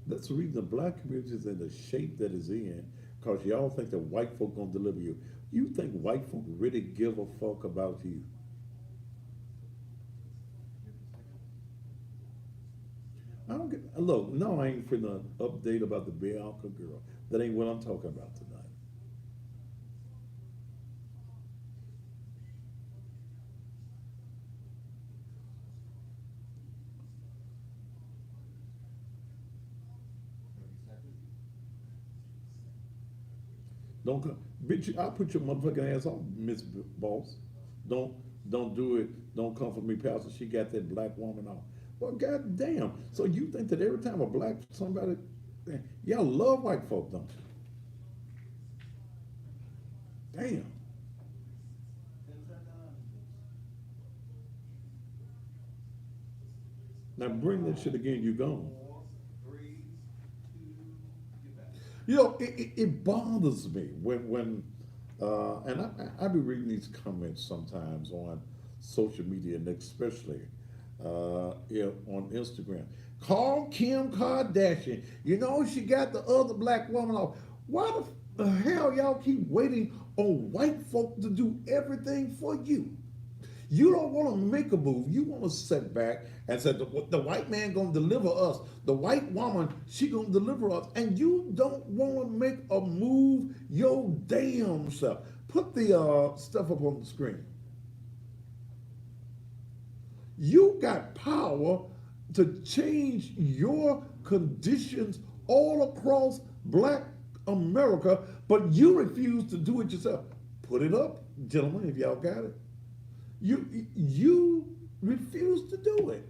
S1: That's the reason the black community is in the shape that it's in, because y'all think that white folk gonna deliver you. You think white folk really give a fuck about you? Look, no, I ain't finna update about the Bianca girl. That ain't what I'm talking about tonight. Don't come, bitch. I'll put your motherfucking ass on, Miss Boss. Don't don't do it. Don't come for me, Pastor. She got that black woman on. Well, goddamn. So you think that every time a black somebody, y'all love white folk, don't you? Damn. Now bring that shit again. You gone.
S7: 4, 3, 2, get back.
S1: You know, it bothers me when and I be reading these comments sometimes on social media and especially on Instagram. Call Kim Kardashian. You know she got the other black woman off. Why the hell y'all keep waiting on white folk to do everything for you? You don't want to make a move. You want to sit back and say, the white man going to deliver us. The white woman, she going to deliver us. And you don't want to make a move your damn self. Put the stuff up on the screen. You got power to change your conditions all across black America, but you refuse to do it yourself. Put it up, gentlemen, if y'all got it. You refuse to do it.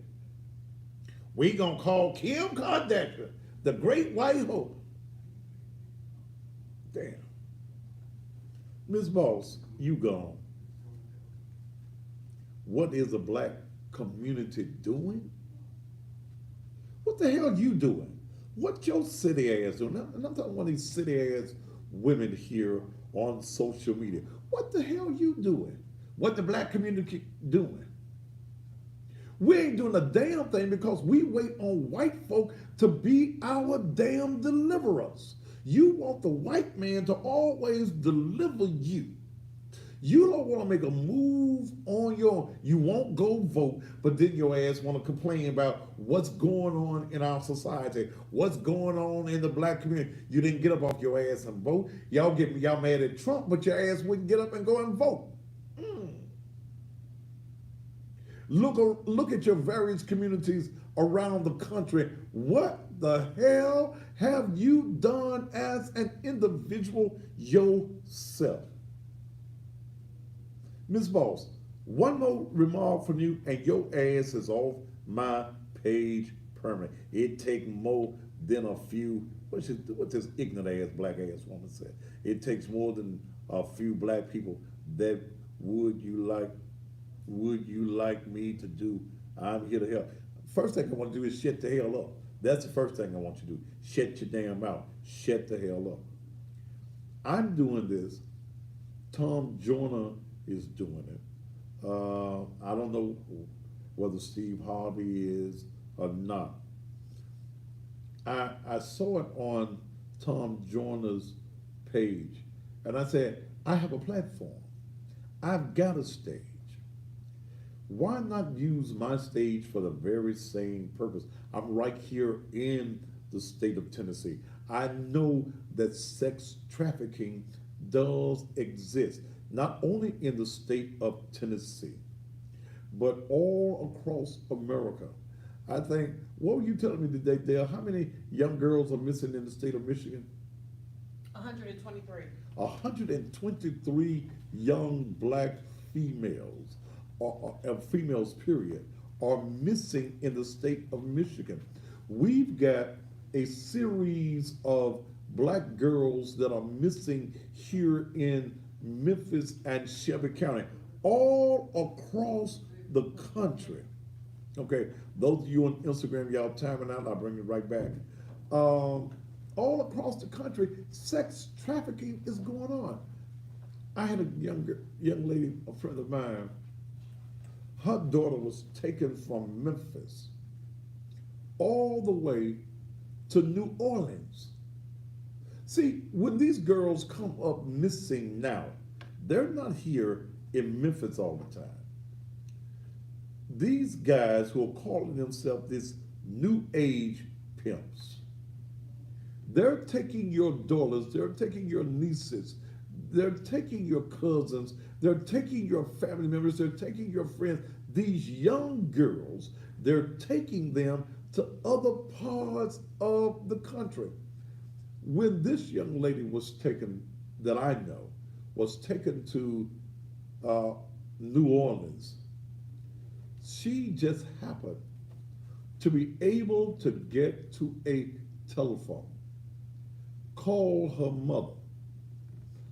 S1: We gonna call Kim Kardashian the great white hope. Damn. Ms. Boss, you gone. What is the black community doing? What the hell you doing? What your city ass doing? And I'm talking about these city ass women here on social media. What the hell you doing? What the black community doing? We ain't doing a damn thing because we wait on white folk to be our damn deliverers. You want the white man to always deliver you. You don't want to make a move on your own. You won't go vote, but then your ass want to complain about what's going on in our society, what's going on in the black community. You didn't get up off your ass and vote. Y'all mad at Trump, but your ass wouldn't get up and go and vote. Look at your various communities around the country. What the hell have you done as an individual yourself? Ms. Boss, one more remark from you and your ass is off my page permanent. It take more than a few, what this ignorant ass black ass woman said. It takes more than a few black people that would you like me to do? I'm here to help. First thing I want to do is shut the hell up. That's the first thing I want you to do. Shut your damn mouth. Shut the hell up. I'm doing this. Tom Joyner is doing it. I don't know whether Steve Harvey is or not. I saw it on Tom Joyner's page, and I said, I have a platform. I've got a stage. Why not use my stage for the very same purpose? I'm right here in the state of Tennessee. I know that sex trafficking does exist, not only in the state of Tennessee, but all across America. I think, what were you telling me today, Dale? How many young girls are missing in the state of Michigan?
S4: 123.
S1: 123 young black females, or females period, are missing in the state of Michigan. We've got a series of black girls that are missing here in Memphis and Shelby County, all across the country. Okay, those of you on Instagram, y'all timing out, I'll bring it right back. All across the country, sex trafficking is going on. I had a young lady, a friend of mine, her daughter was taken from Memphis all the way to New Orleans. See, when these girls come up missing now, they're not here in Memphis all the time. These guys who are calling themselves this new age pimps. They're taking your daughters, they're taking your nieces, they're taking your cousins, they're taking your family members, they're taking your friends, these young girls, they're taking them to other parts of the country. When this young lady was taken, that I know, was taken to New Orleans, she just happened to be able to get to a telephone, call her mother.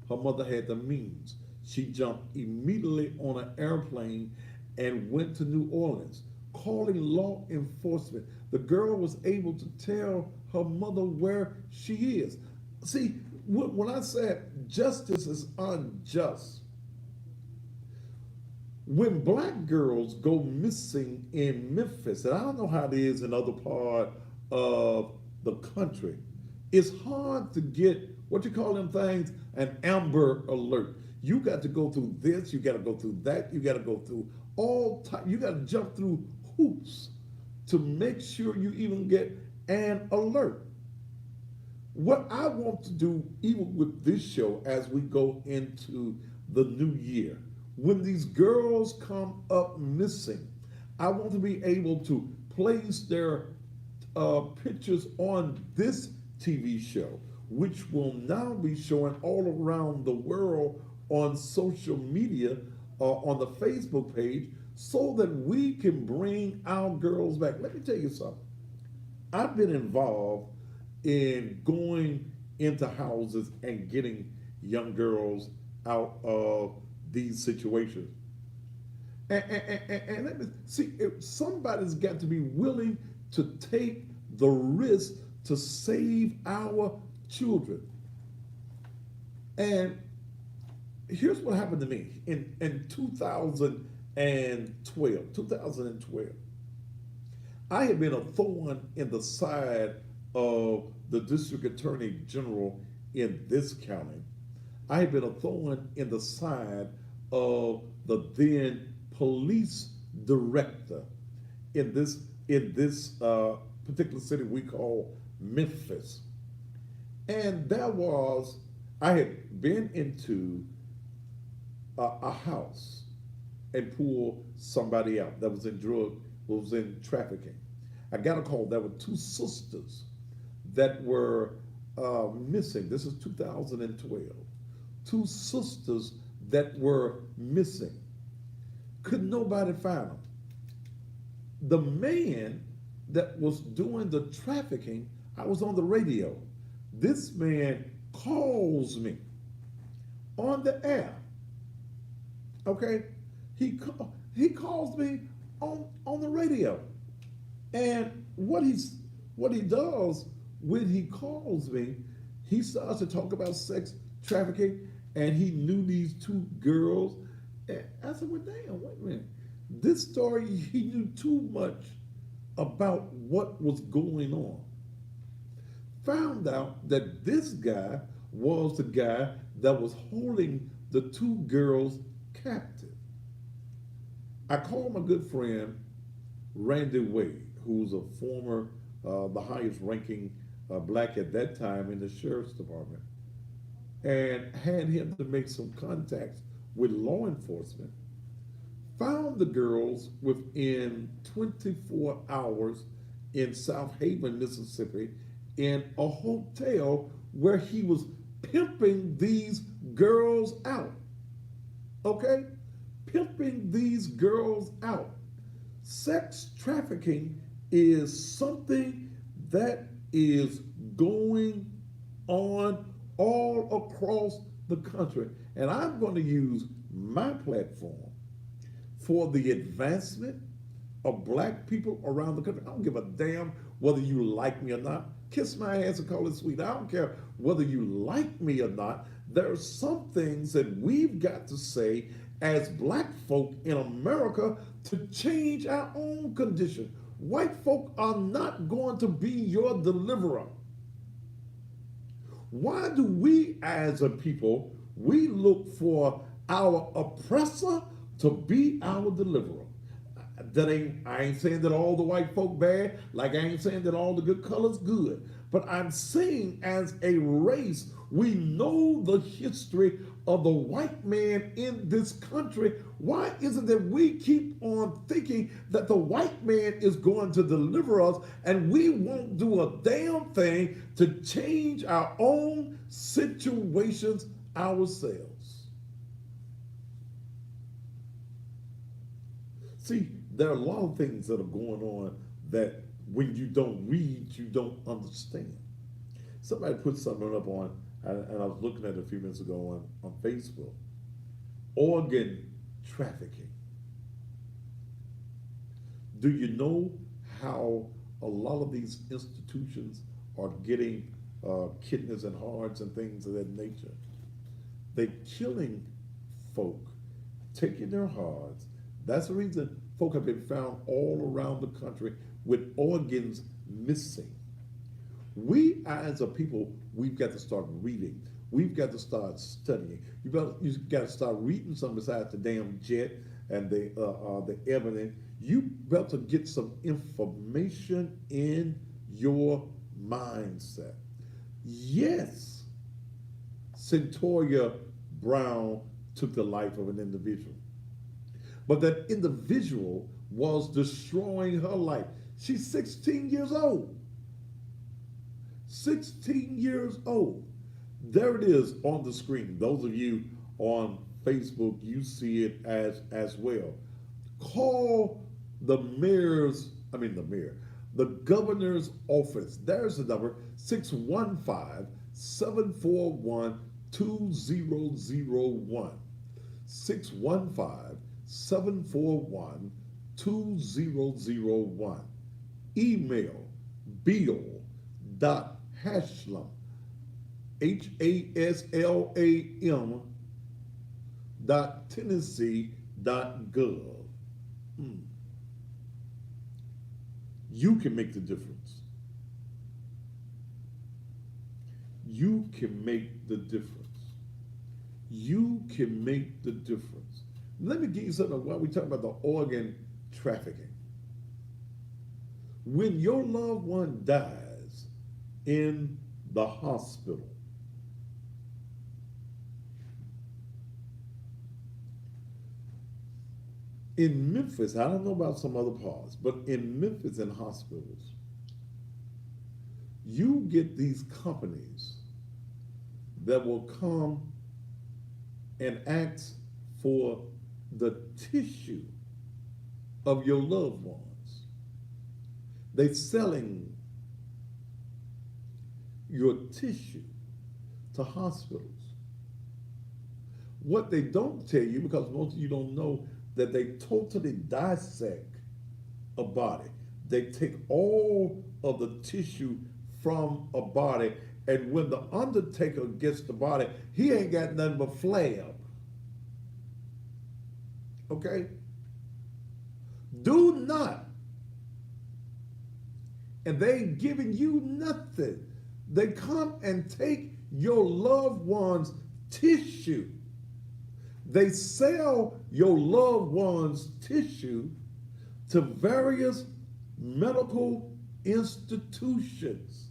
S1: Her mother had the means. She jumped immediately on an airplane and went to New Orleans, calling law enforcement. The girl was able to tell her mother where she is. See, when I said justice is unjust, when black girls go missing in Memphis, and I don't know how it is in other part of the country, it's hard to get, what you call them things, an Amber Alert. You got to go through this, you got to go through that, you got to go through you got to jump through hoops to make sure you even get an alert. What I want to do, even with this show, as we go into the new year, when these girls come up missing, I want to be able to place their pictures on this TV show, which will now be showing all around the world on social media, on the Facebook page, so that we can bring our girls back. Let me tell you something. I've been involved in going into houses and getting young girls out of these situations. And let me see, if somebody's got to be willing to take the risk to save our children. And here's what happened to me in 2012. I had been a thorn in the side of the district attorney general in this county. I had been a thorn in the side of the then police director in this particular city we call Memphis. And I had been into a house and pulled somebody out that was in trafficking. I got a call. There were two sisters that were missing. This is 2012. Two sisters that were missing. Could nobody find them? The man that was doing the trafficking, I was on the radio. This man calls me on the air. Okay? He calls me on the radio. And what he does when he calls me, he starts to talk about sex trafficking, and he knew these two girls. And I said, well, damn, wait a minute. This story, he knew too much about what was going on. Found out that this guy was the guy that was holding the two girls captive. I called my good friend, Randy Wade, who's a former, the highest ranking black at that time in the sheriff's department, and had him to make some contacts with law enforcement. Found the girls within 24 hours in South Haven, Mississippi, in a hotel where he was pimping these girls out. Okay? Pimping these girls out. Sex trafficking is something that is going on all across the country. And I'm going to use my platform for the advancement of black people around the country. I don't give a damn whether you like me or not. Kiss my ass and call it sweet. I don't care whether you like me or not. There are some things that we've got to say as black folk in America to change our own condition. White folk are not going to be your deliverer. Why do we as a people, we look for our oppressor to be our deliverer? I ain't saying that all the white folk bad, like I ain't saying that all the good colors good. But I'm saying as a race, we know the history of the white man in this country. Why is it that we keep on thinking that the white man is going to deliver us and we won't do a damn thing to change our own situations ourselves? See, there are a lot of things that are going on that when you don't read, you don't understand. Somebody put something up on, and I was looking at it a few minutes ago on Facebook. Organ trafficking. Do you know how a lot of these institutions are getting kidneys and hearts and things of that nature? They're killing folk, taking their hearts. That's the reason folk have been found all around the country with organs missing. We as a people, we've got to start reading. We've got to start studying. You've got to start reading some besides the damn jet and the evidence. You better get some information in your mindset. Yes, Centoria Brown took the life of an individual. But that individual was destroying her life. She's 16 years old. 16 years old. There it is on the screen. Those of you on Facebook, you see it as well. Call the governor's office. There's the number, 615-741-2001. 615-741-2001. Email bill.haslam, HASLAM .Tennessee.gov. You can make the difference. You can make the difference. You can make the difference. Let me give you something while we talk about the organ trafficking. When your loved one dies in the hospital, in Memphis, I don't know about some other parts, but in Memphis and hospitals, you get these companies that will come and ask for the tissue of your loved ones. They're selling your tissue to hospitals. What they don't tell you, because most of you don't know, that they totally dissect a body. They take all of the tissue from a body, and when the undertaker gets the body, he ain't got nothing but flab. Okay? Do not. And they ain't giving you nothing. They come and take your loved one's tissue. They sell your loved one's tissue to various medical institutions.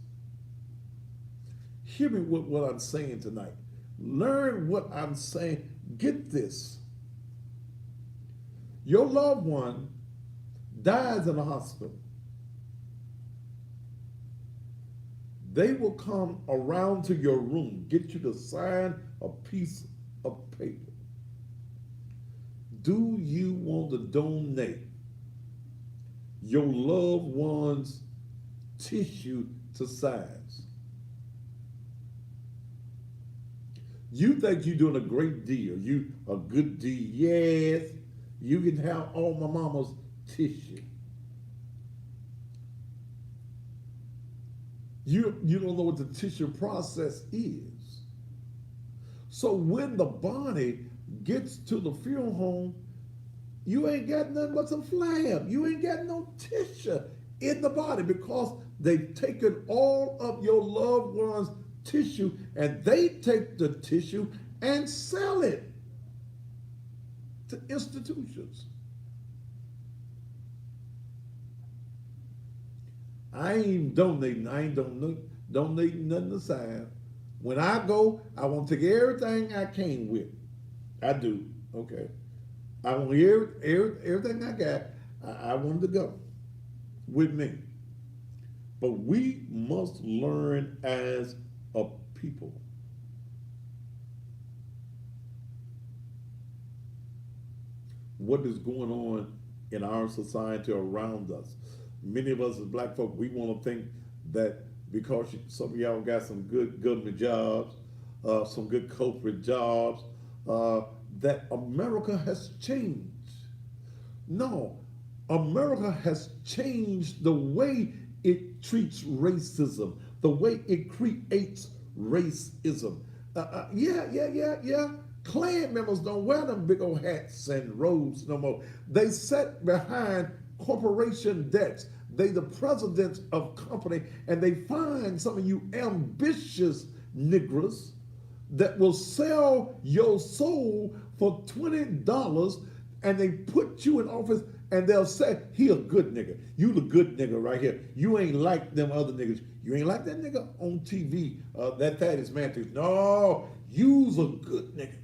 S1: Hear me what I'm saying tonight. Learn what I'm saying. Get this. Your loved one dies in a hospital. They will come around to your room, get you to sign a piece of paper. Do you want to donate your loved one's tissue to science? You think you're doing a great deal, you a good deed. Yes, you can have all my mama's tissue. You don't know what the tissue process is. So when the body gets to the funeral home, you ain't got nothing but some flab. You ain't got no tissue in the body because they've taken all of your loved one's tissue and they take the tissue and sell it to institutions. I ain't donating. I ain't donating nothing aside. When I go, I want to take everything I came with. I do. Okay. I want everything I got. I want to go with me. But we must learn as a people. What is going on in our society around us? Many of us as black folk, we want to think that because some of y'all got some good government jobs, some good corporate jobs, that America has changed. No, America has changed the way it treats racism, the way it creates racism. Yeah. Klan members don't wear them big old hats and robes no more. They sit behind corporation debts. They the presidents of company, and they find some of you ambitious Negroes that will sell your soul for $20, and they put you in office, and they'll say, he a good nigga. You the good nigga right here. You ain't like them other niggas. You ain't like that nigga on TV, that Thaddeus Matthews. No, you's a good nigga.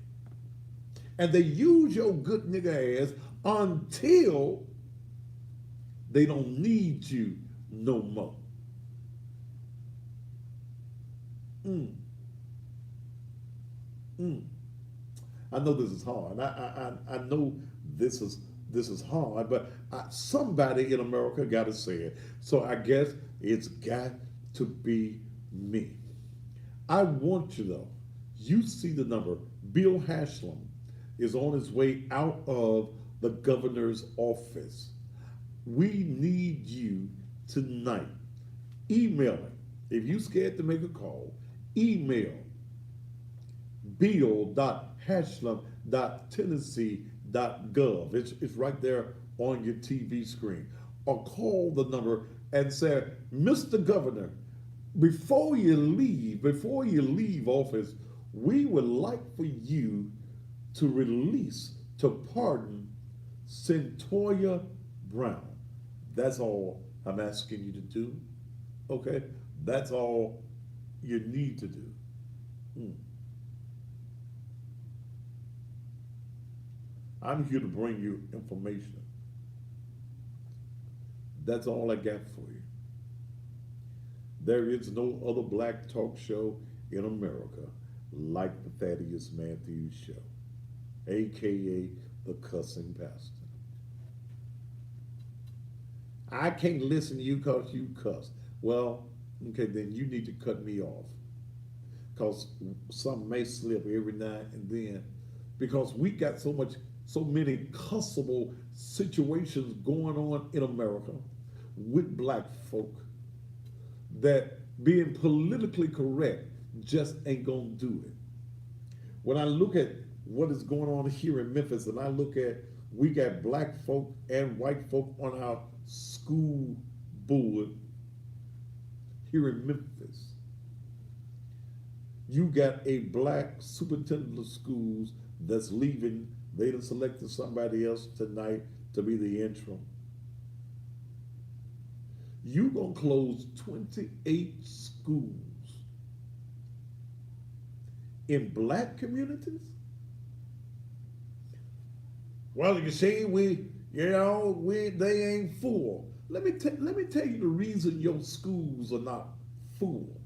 S1: And they use your good nigga ass until they don't need you no more. I know this is hard. I know this is hard, but somebody in America got to say it. So I guess it's got to be me. I want you though. You see the number. Bill Haslam is on his way out of the governor's office. We need you tonight. Email him. If you're scared to make a call, email bill.haslam.tennessee.gov. It's right there on your TV screen. Or call the number and say, Mr. Governor, before you leave office, we would like for you to pardon Centoya Brown. That's all I'm asking you to do. Okay? That's all you need to do. I'm here to bring you information. That's all I got for you. There is no other black talk show in America like the Thaddeus Matthews Show, AKA the Cussing Pastor. I can't listen to you because you cuss. Well, okay, then you need to cut me off. Because something may slip every now and then. Because we got so many cussable situations going on in America with black folk that being politically correct just ain't gonna do it. When I look at what is going on here in Memphis, and I look at, we got black folk and white folk on our school board here in Memphis. You got a black superintendent of schools that's leaving. They done selected somebody else tonight to be the interim. You gonna close 28 schools in black communities? Well, you see, they ain't full. Let me tell you the reason your schools are not full.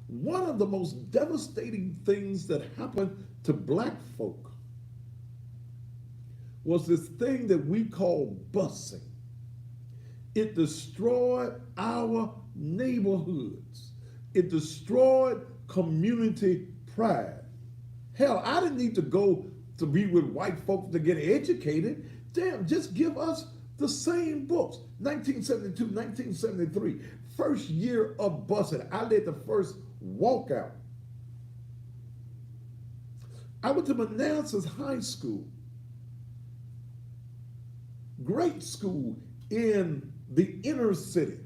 S1: One of the most devastating things that happened to black folk was this thing that we call busing. It destroyed our neighborhoods. It destroyed community pride. Hell, I didn't need to go to be with white folks to get educated. Damn, just give us the same books. 1972, 1973, first year of busing. I led the first walkout. I went to Manassas High School. Great school in the inner city.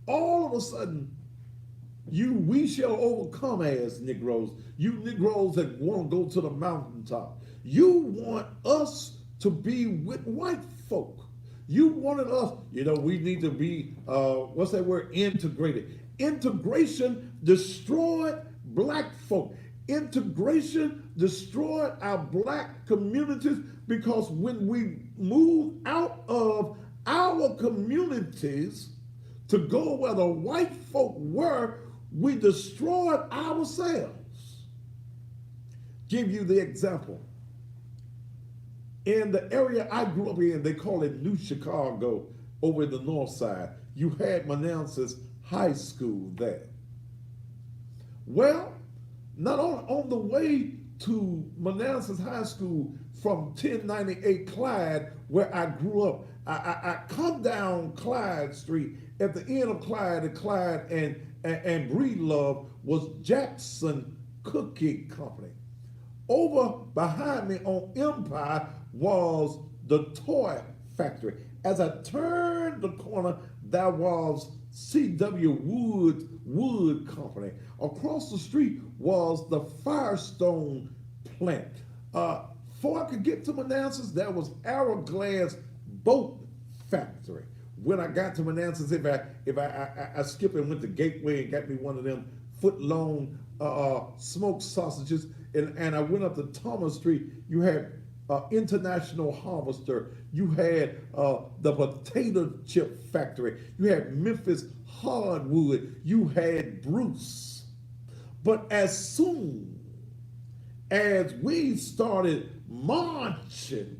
S1: All of a sudden, we shall overcome as Negroes. You Negroes that want to go to the mountaintop. You want us to be with white folk. You wanted us, we need to be, what's that word? Integrated. Integration destroyed black folk. Integration destroyed our black communities because when we moved out of our communities to go where the white folk were, we destroyed ourselves. Give you the example. In the area I grew up in, they call it New Chicago over in the north side. You had Manassas High School there. Well, not on the way to Manassas High School from 1098 Clyde, where I grew up, I come down Clyde Street. At the end of Clyde and Breedlove was Jackson Cookie Company. Over behind me on Empire was the toy factory. As I turned the corner, there was C.W. Wood Company. Across the street was the Firestone plant. Before I could get to Manassas, there was Arrowglass Boat Factory. When I got to Manassas, if I skipped and went to Gateway and got me one of them foot-long smoked sausages, and I went up to Thomas Street, you had International Harvester, you had the potato chip factory, you had Memphis Hardwood, you had Bruce. But as soon as we started marching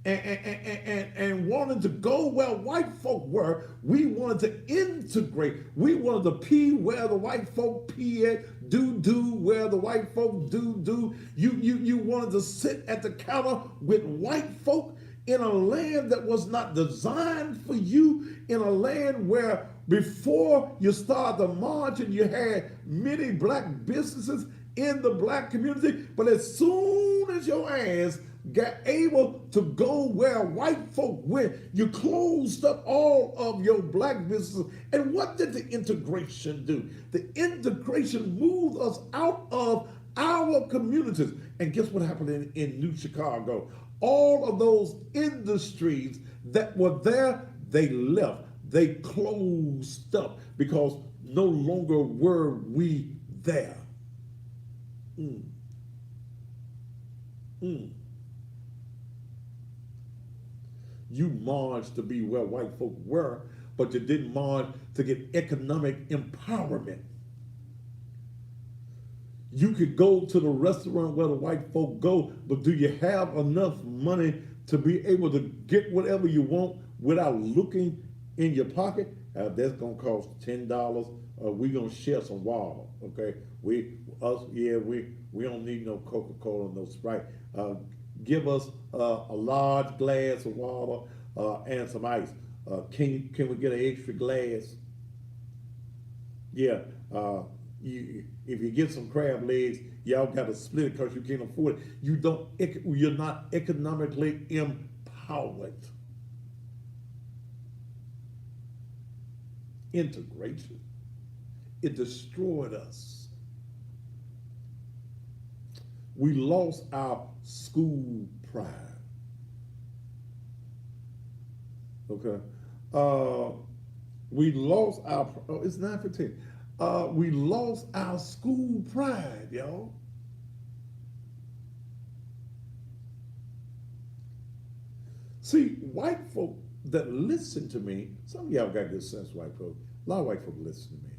S1: and wanted to go where white folk were, we wanted to integrate. We wanted to pee where the white folk pee at, do where the white folk do. You wanted to sit at the counter with white folk in a land that was not designed for you, in a land where before you started the march and you had many black businesses in the black community, but as soon as your ass got able to go where white folk went, you closed up all of your black businesses. And what did the integration do? The integration moved us out of our communities. And guess what happened in New Chicago? All of those industries that were there, they left. They closed up because no longer were we there. You marched to be where white folk were, but you didn't march to get economic empowerment. You could go to the restaurant where the white folk go, but do you have enough money to be able to get whatever you want without looking in your pocket? That's gonna cost $10. We're gonna share some water, okay? We don't need no Coca-Cola, no Sprite. Give us a large glass of water and some ice. Can we get an extra glass? Yeah. If you get some crab legs, y'all got to split it because you can't afford it. You're not economically empowered. Integration. It destroyed us. We lost our school pride. Okay. We lost our, it's 9:15. We lost our school pride, y'all. See, white folk that listen to me, some of y'all got good sense, white folk. A lot of white folk listen to me.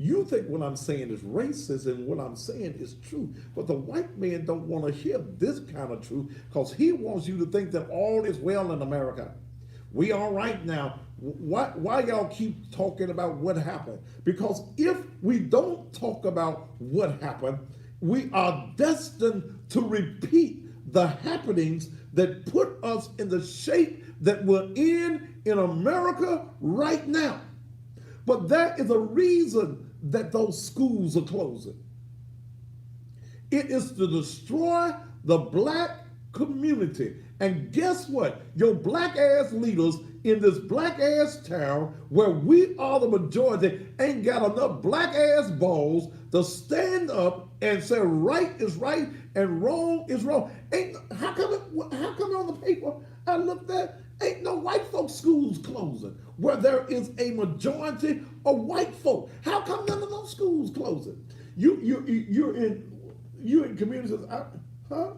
S1: You think what I'm saying is racist and what I'm saying is true, but the white man don't want to hear this kind of truth because he wants you to think that all is well in America. We all right now. Why y'all keep talking about what happened? Because if we don't talk about what happened, we are destined to repeat the happenings that put us in the shape that we're in America right now. But there is a reason that those schools are closing. It is to destroy the black community. And guess what? Your black ass leaders in this black ass town where we are the majority ain't got enough black ass balls to stand up and say right is right and wrong is wrong. How come on the paper I looked at, ain't no white folks schools closing where there is a majority of white folk. How come none of those schools closing? You're in communities. Huh?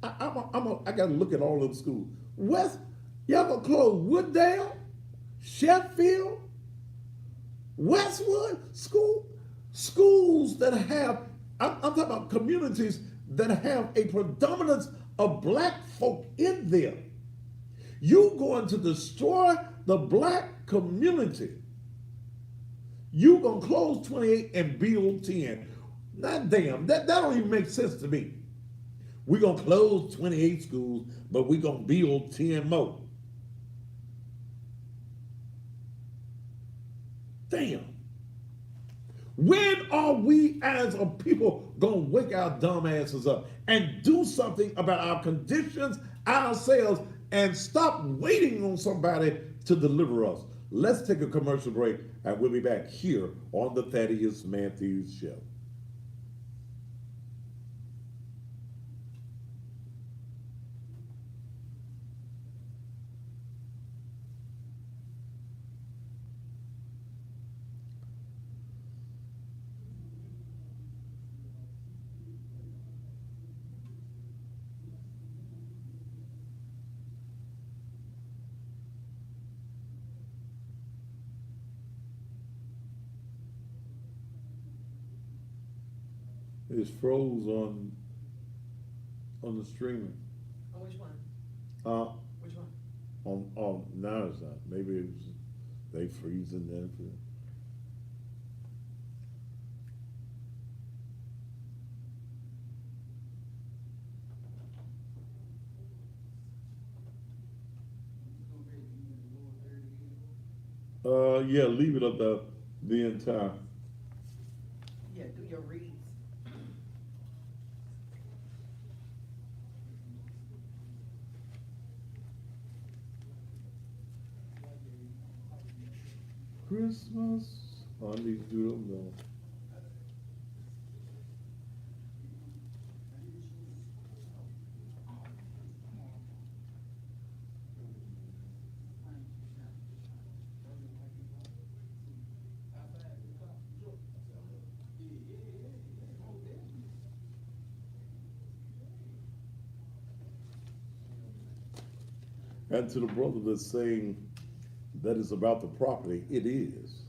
S1: I got to look at all of the schools. West, y'all gonna close Wooddale, Sheffield, Westwood schools that have. I'm talking about communities that have a predominance of black folk in them. You going to destroy the black community. You gonna close 28 and build 10. Not damn, that don't even make sense to me. We're gonna close 28 schools, but we're gonna build 10 more. Damn. When are we as a people gonna wake our dumb asses up and do something about our conditions, ourselves, and stop waiting on somebody to deliver us? Let's take a commercial break and we'll be back here on the Thaddeus Matthews Show. It's froze on the streaming.
S6: On which one?
S1: Which
S6: one?
S1: On now it's not. Maybe it's they freezing there. Yeah, leave it up the entire.
S6: Yeah, do your reads.
S1: Christmas. I need to do them though. And to the brother that's saying that it's about the property, it is.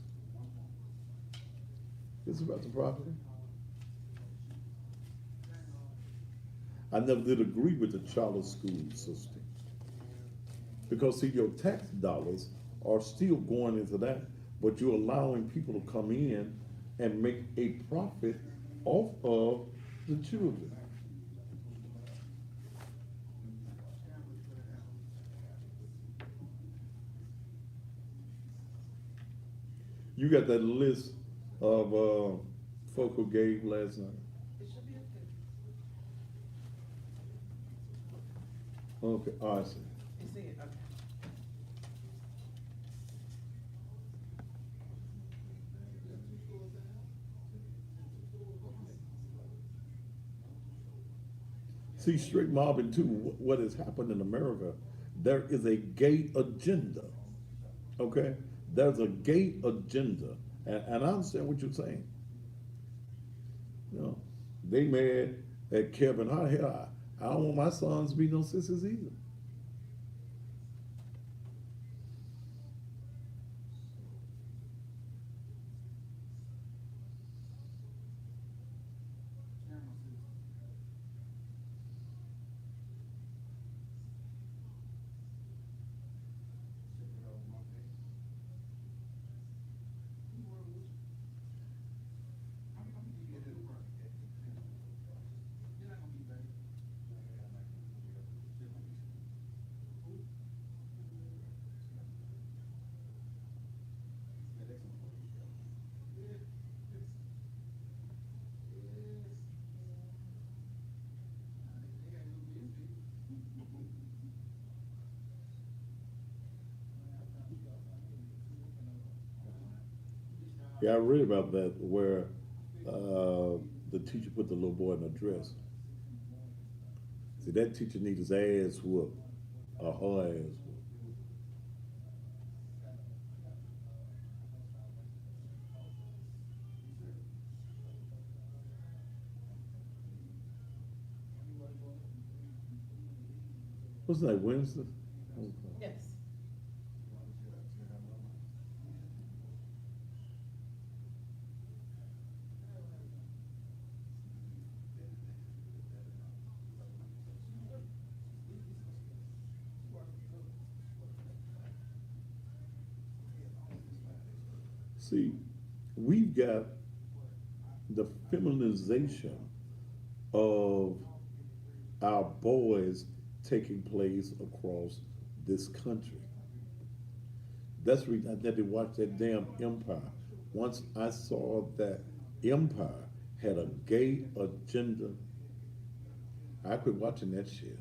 S1: It's about the property. I never did agree with the charter school system. Because see, your tax dollars are still going into that, but you're allowing people to come in and make a profit off of the children. You got that list of folk who gave last night.
S6: It should be
S1: Okay,
S6: okay.
S1: I see.
S6: You see it? Okay.
S1: See, straight mobbing too, what has happened in America, there is a gay agenda, okay? There's a gay agenda, and I understand what you're saying. You know, they mad at Kevin Hart. Hell, I don't want my sons to be no sisters either. Yeah, I read about that where the teacher put the little boy in a dress. Did that teacher need his ass whooped or her ass whooped? What's that, Wednesday? Okay.
S4: Yes.
S1: See, we've got the feminization of our boys taking place across this country. That's the reason I had to watch that damn Empire. Once I saw that Empire had a gay agenda, I quit watching that shit.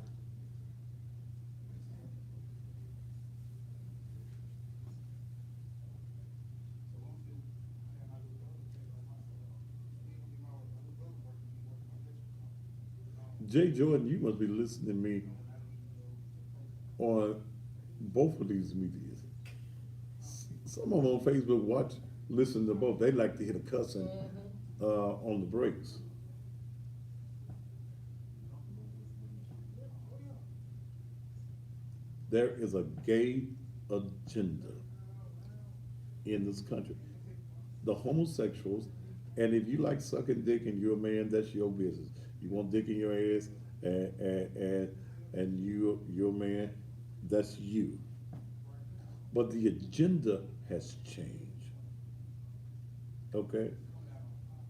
S1: Jay Jordan, you must be listening to me on both of these medias. Some of them on Facebook watch, listen to both. They like to hear the cussing on the breaks. There is a gay agenda in this country. The homosexuals, and if you like sucking dick and you're a man, that's your business. You want dick in your ass, and you're a man, that's you. But the agenda has changed. Okay?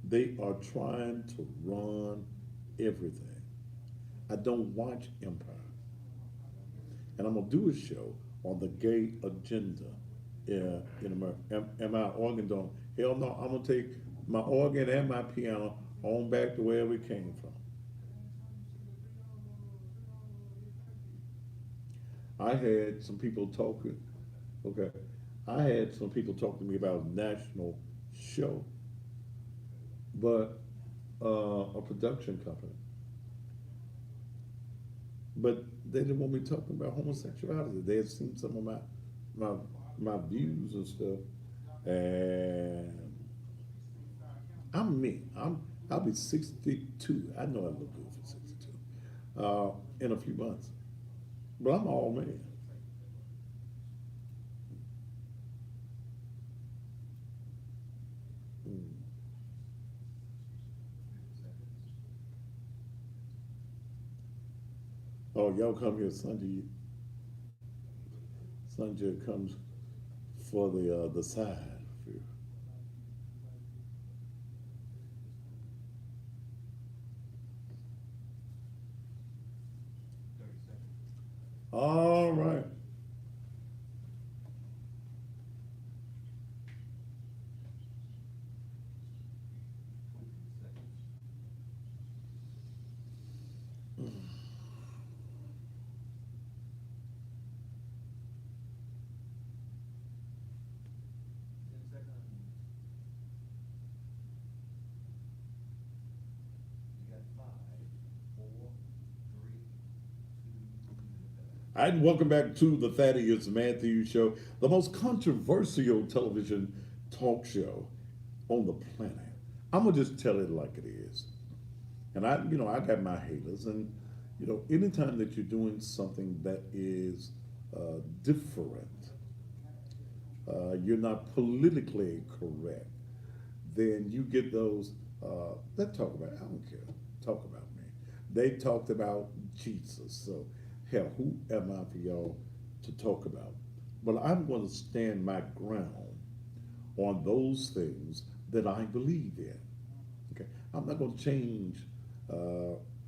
S1: They are trying to run everything. I don't watch Empire. And I'm gonna do a show on the gay agenda in America. Am I organ donor? Hell no, I'm gonna take my organ and my piano on back to where we came from. I had some people talking, okay, I had some people talk to me about a national show, but a production company. But they didn't want me talking about homosexuality. They had seen some of my views and stuff, and I'm me. I'll be 62. I know I look good for 62 in a few months, but I'm all man. Oh, y'all come here Sunday. Sunday comes for the side. All right. And welcome back to the Thaddeus Matthews Show, the most controversial television talk show on the planet. I'm gonna just tell it like it is. And I got my haters, and anytime that you're doing something that is different, you're not politically correct, then you get those that talk about. I don't care. Talk about me. They talked about Jesus, so. Hell, who am I for y'all to talk about? But I'm going to stand my ground on those things that I believe in. Okay, I'm not going to change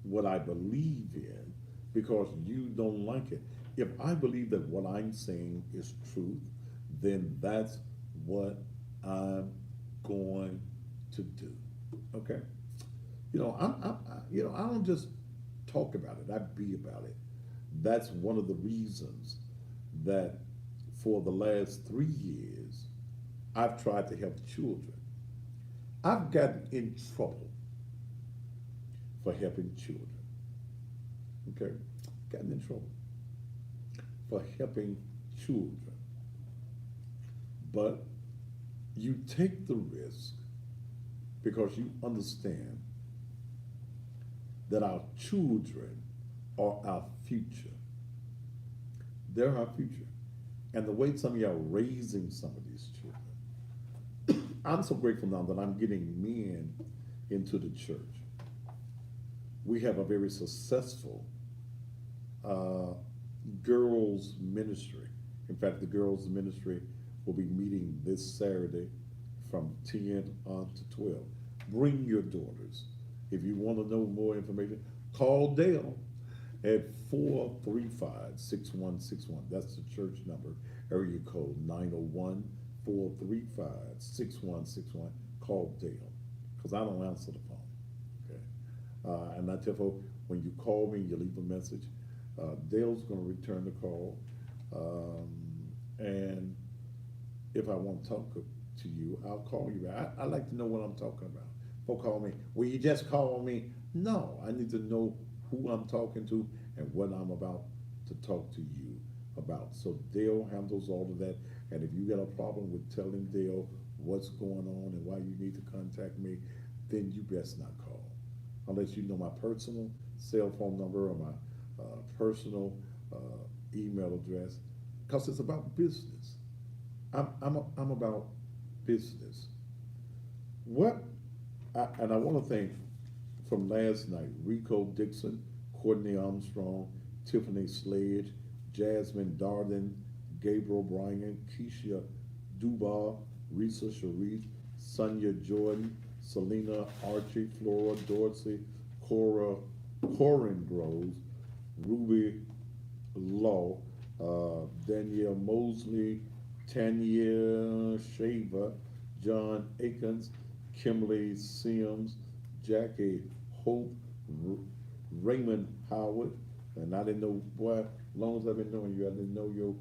S1: what I believe in because you don't like it. If I believe that what I'm saying is truth, then that's what I'm going to do. Okay, I don't just talk about it. I be about it. That's one of the reasons that for the last 3 years, I've tried to help children. I've gotten in trouble for helping children. okay, gotten in trouble for helping children. But you take the risk because you understand that our children are our future. They're our future. And the way some of y'all are raising some of these children, I'm so grateful now that I'm getting men into the church. We have a very successful girls ministry. In fact, the girls ministry will be meeting this Saturday from 10 on to 12. Bring your daughters. If you want to know more information, call Dale at 435-6161. That's the church number, area code 901-435-6161. Call Dale, because I don't answer the phone. Okay, and I tell folks, when you call me, you leave a message. Dale's going to return the call, and if I want to talk to you, I'll call you. I like to know what I'm talking about. Folk call me, will you just call me? No, I need to know who I'm talking to and what I'm about to talk to you about. So Dale handles all of that. And if you got a problem with telling Dale what's going on and why you need to contact me, then you best not call. Unless you know my personal cell phone number or my personal email address, because it's about business. I'm about business. And I want to thank from last night, Rico Dixon, Courtney Armstrong, Tiffany Sledge, Jasmine Darden, Gabriel Bryan, Keisha Duval, Risa Sharif, Sonia Jordan, Selena Archie, Flora Dorsey, Corin Groves, Ruby Law, Danielle Mosley, Tanya Shaver, John Akins, Kimberly Sims, Jackie Hope, Raymond Howard, and I didn't know, boy, as long as I've been knowing you, I didn't know your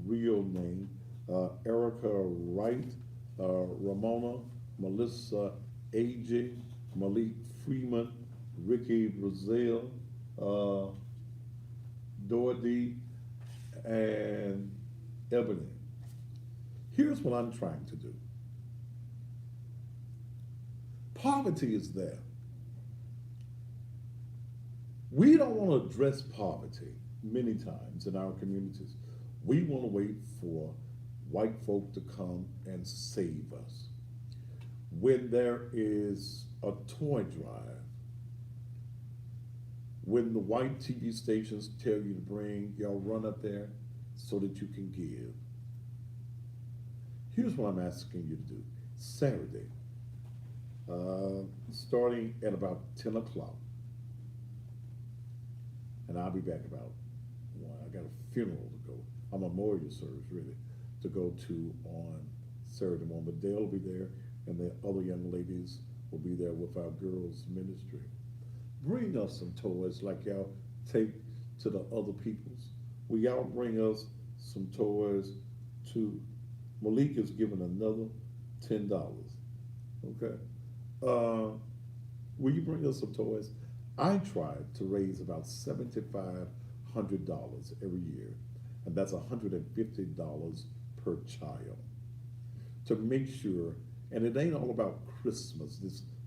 S1: real name. Erica Wright, Ramona, Melissa A.J., Malik Freeman, Ricky Brazil, Dorothy, and Ebony. Here's what I'm trying to do. Poverty is there. We don't want to address poverty many times in our communities. We want to wait for white folk to come and save us. When there is a toy drive, when the white TV stations tell you to bring, y'all run up there so that you can give. Here's what I'm asking you to do. Saturday, starting at about 10 o'clock, and I'll be back about, well, I got a funeral to go, a memorial service really, to go to on Saturday morning, but they'll be there, and the other young ladies will be there with our girls ministry. Bring us some toys like y'all take to the other peoples. Will y'all bring us some toys too? Malik is giving another $10, okay? Will you bring us some toys? I tried to raise about $7,500 every year, and that's $150 per child, to make sure, and it ain't all about Christmas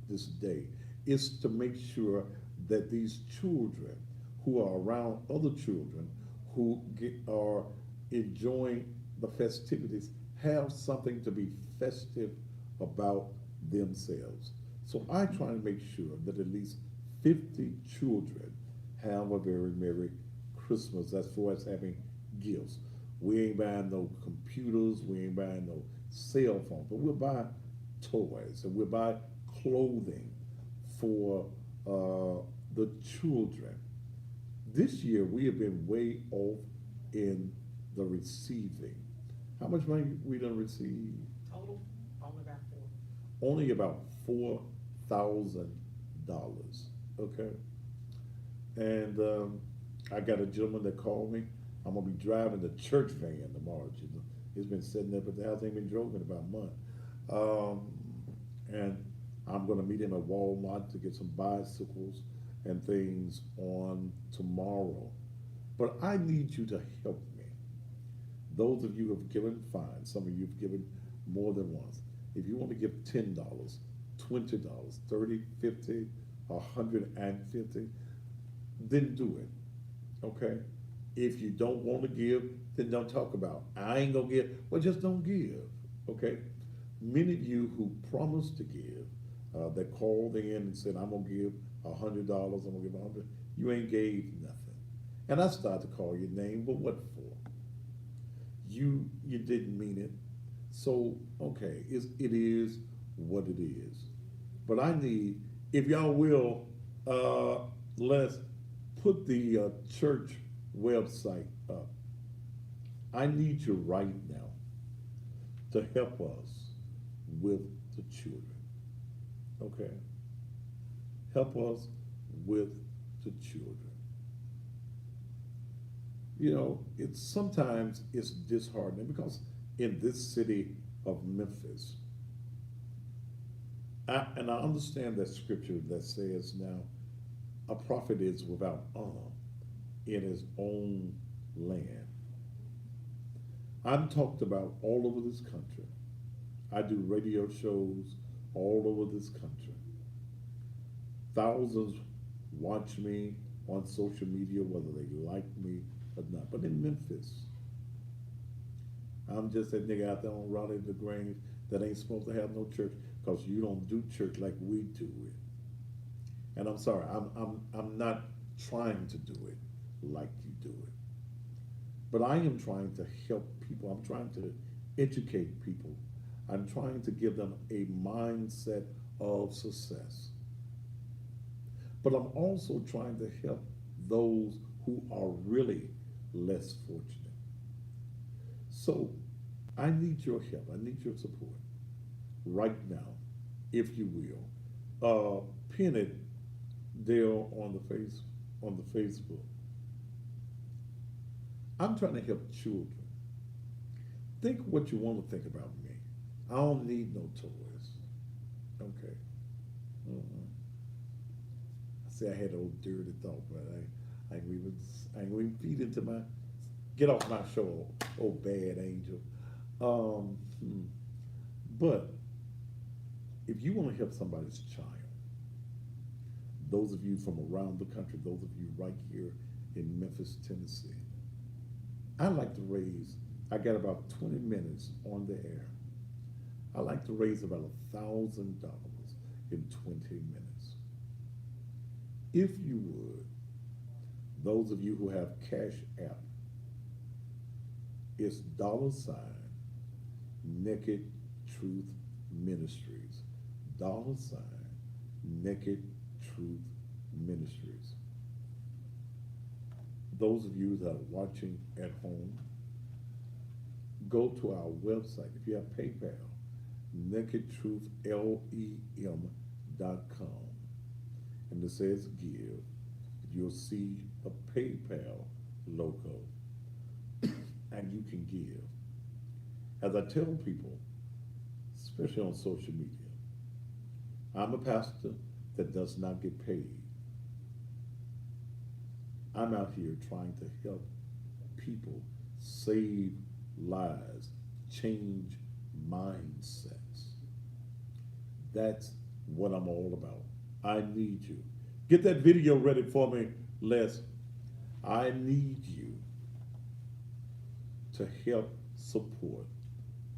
S1: this day, it's to make sure that these children who are around other children who are enjoying the festivities have something to be festive about themselves. So I try to make sure that at least 50 children have a very Merry Christmas as far as having gifts. We ain't buying no computers, we ain't buying no cell phones, but we'll buy toys and we'll buy clothing for the children. This year we have been way off in the receiving. How much money we done received?
S6: Total, only about 4.
S1: Only about $4,000, okay? And I got a gentleman that called me. I'm gonna be driving the church van tomorrow. It's been sitting there, but the house ain't been drove in about a month. And I'm gonna meet him at Walmart to get some bicycles and things on tomorrow. But I need you to help me. Those of you who have given, fine. Some of you have given more than once. If you want to give $10, $20, $30, $50, $150, then do it. Okay? If you don't want to give, then don't talk about, I ain't gonna give. Well, just don't give. Okay? Many of you who promised to give, that called in and said, I'm gonna give $100, I'm gonna give 100, you ain't gave nothing. And I started to call your name, but what for? You didn't mean it. So, okay, it is what it is. But I need, if y'all will, let's put the church website up. I need you right now to help us with the children. Okay? Help us with the children. You know, sometimes it's disheartening because in this city of Memphis, and I understand that scripture that says now, a prophet is without honor in his own land. I'm talked about all over this country. I do radio shows all over this country. Thousands watch me on social media, whether they like me or not. But in Memphis, I'm just that nigga out there on Raleigh LaGrange that ain't supposed to have no church because you don't do church like we do it. And I'm sorry, I'm not trying to do it like you do it. But I am trying to help people. I'm trying to educate people. I'm trying to give them a mindset of success. But I'm also trying to help those who are really less fortunate. So I need your help. I need your support right now, if you will. Pin it there on the Facebook. I'm trying to help children. Think what you want to think about me. I don't need no toys. Okay. I say I had an old dirty thought, but I ain't even feed into my, get off my show, old bad angel. But if you want to help somebody's child, those of you from around the country, those of you right here in Memphis, Tennessee, I like to raise, I got about 20 minutes on the air. I like to raise about $1,000 in 20 minutes. If you would, those of you who have Cash App, it's $ Naked Truth Ministries. $ Naked Truth Ministries. Those of you that are watching at home, go to our website. If you have PayPal, nakedtruthlem.com. And it says give. You'll see a PayPal logo and you can give. As I tell people, especially on social media, I'm a pastor that does not get paid. I'm out here trying to help people save lives, change mindsets. That's what I'm all about. I need you. Get that video ready for me, Les. I need you to help support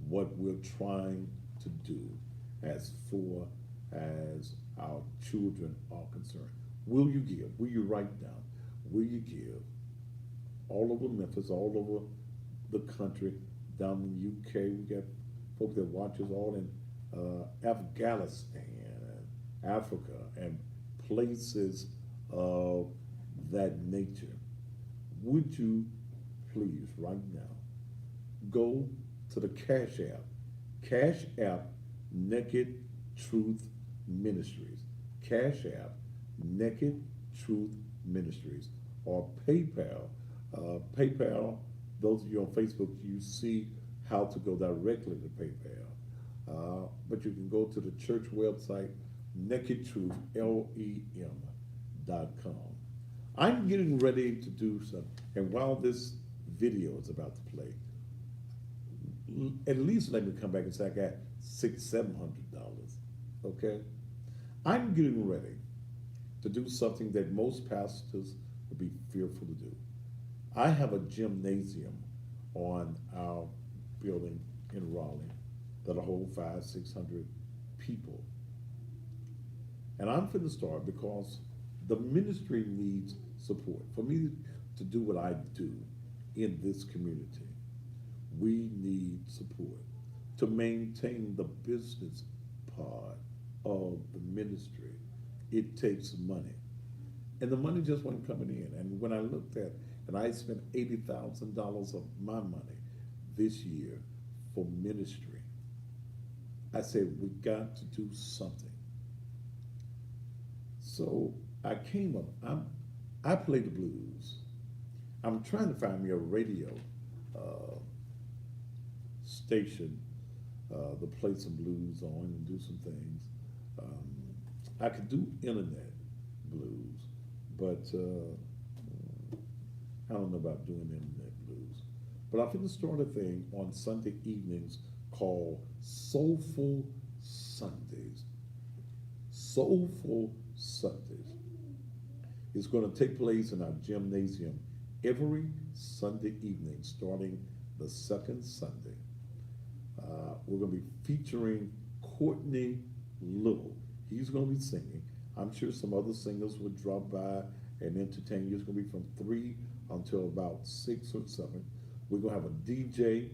S1: what we're trying to do as far as our children are concerned. Will you give? Will you write down? Will you give? All over Memphis, all over the country, down in the UK, we got folks that watch us all in Afghanistan and Africa and places of that nature. Would you please, right now, go to the Cash App, Naked Truth Ministries. Cash App, Naked Truth Ministries, or PayPal. PayPal, those of you on Facebook, you see how to go directly to PayPal. But you can go to the church website, Naked Truth, LEM.com. I'm getting ready to do something, and while this video is about to play, at least let me come back and say I got $600-700, okay? I'm getting ready to do something that most pastors would be fearful to do. I have a gymnasium on our building in Raleigh that'll hold 500-600 people. And I'm finna start because the ministry needs support. For me to do what I do in this community, we need support to maintain the business part of the ministry. It takes money. And the money just wasn't coming in. And when I looked at, and I spent $80,000 of my money this year for ministry, I said, we got to do something. So I came up, I play the blues. I'm trying to find me a radio station to play some blues on and do some things. I could do internet blues, but I don't know about doing internet blues. But I'm going to start a thing on Sunday evenings called Soulful Sundays. Soulful Sundays. It's going to take place in our gymnasium every Sunday evening, starting the second Sunday. We're going to be featuring Courtney Little. He's going to be singing. I'm sure some other singers will drop by and entertain you. It's going to be from 3 until about 6 or 7. We're going to have a DJ.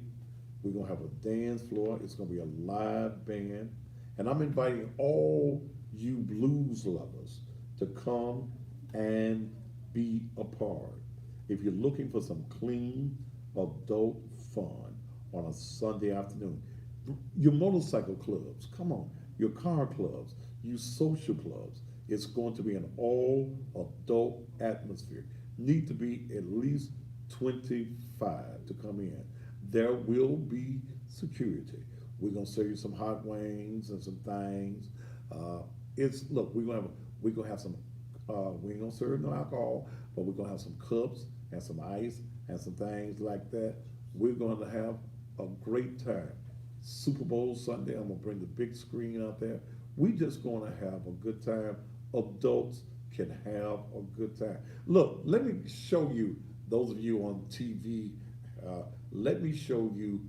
S1: We're going to have a dance floor. It's going to be a live band. And I'm inviting all you blues lovers to come and be a part. If you're looking for some clean, adult fun on a Sunday afternoon, your motorcycle clubs, come on, your car clubs, you social clubs, it's going to be an all-adult atmosphere. Need to be at least 25 to come in. There will be security. We're gonna serve you some hot wings and some things. Look, we're gonna have some. We ain't gonna serve no alcohol, but we're gonna have some cups and some ice and some things like that. We're gonna have a great time. Super Bowl Sunday, I'm gonna bring the big screen out there. We just gonna have a good time. Adults can have a good time. Look, let me show you, those of you on TV, let me show you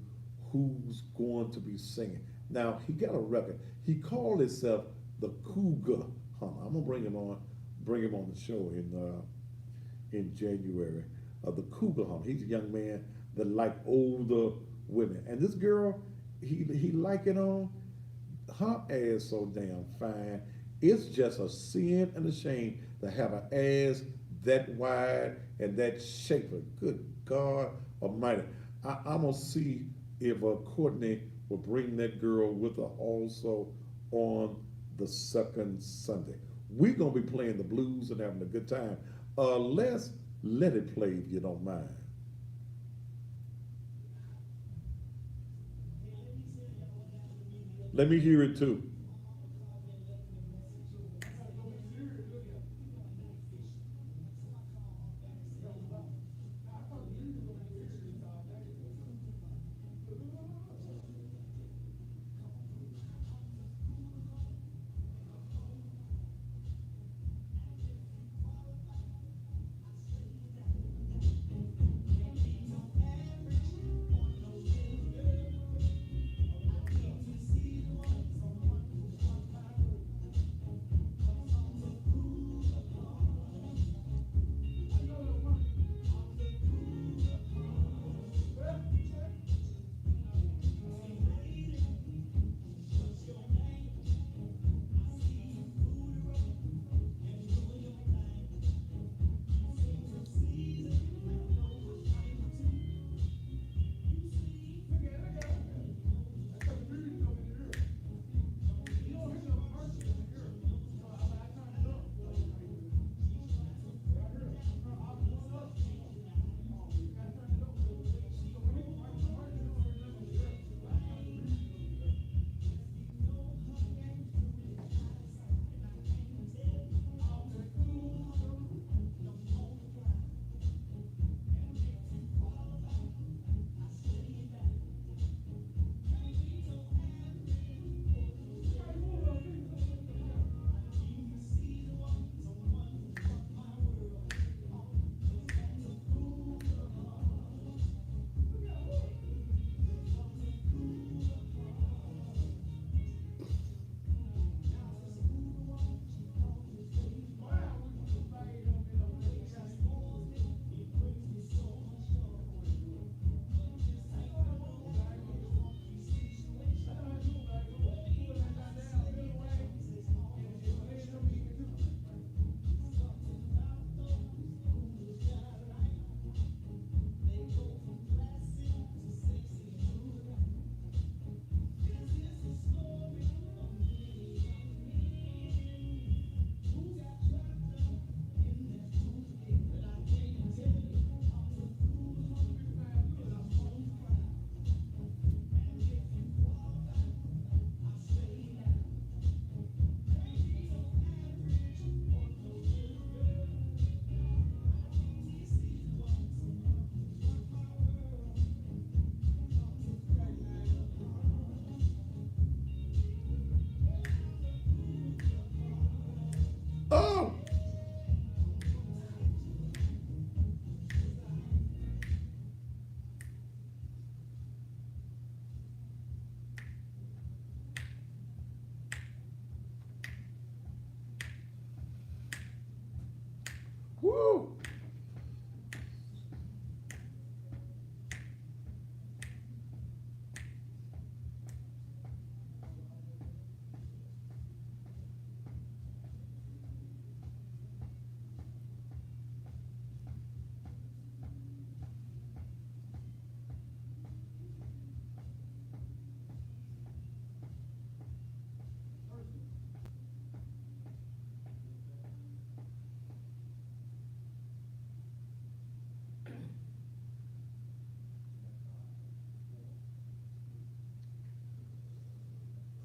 S1: who's going to be singing. Now, he got a record. He called himself the Cougar Hummer. I'm gonna bring him on the show in January. The Cougar Hummer. He's a young man that like older women. And this girl, he like it on, her ass so damn fine. It's just a sin and a shame to have an ass that wide and that shapely. Good God Almighty. I'm going to see if Courtney will bring that girl with her also on the second Sunday. We're going to be playing the blues and having a good time. Let's let it play if you don't mind. Let me hear it too. Oh! Woo!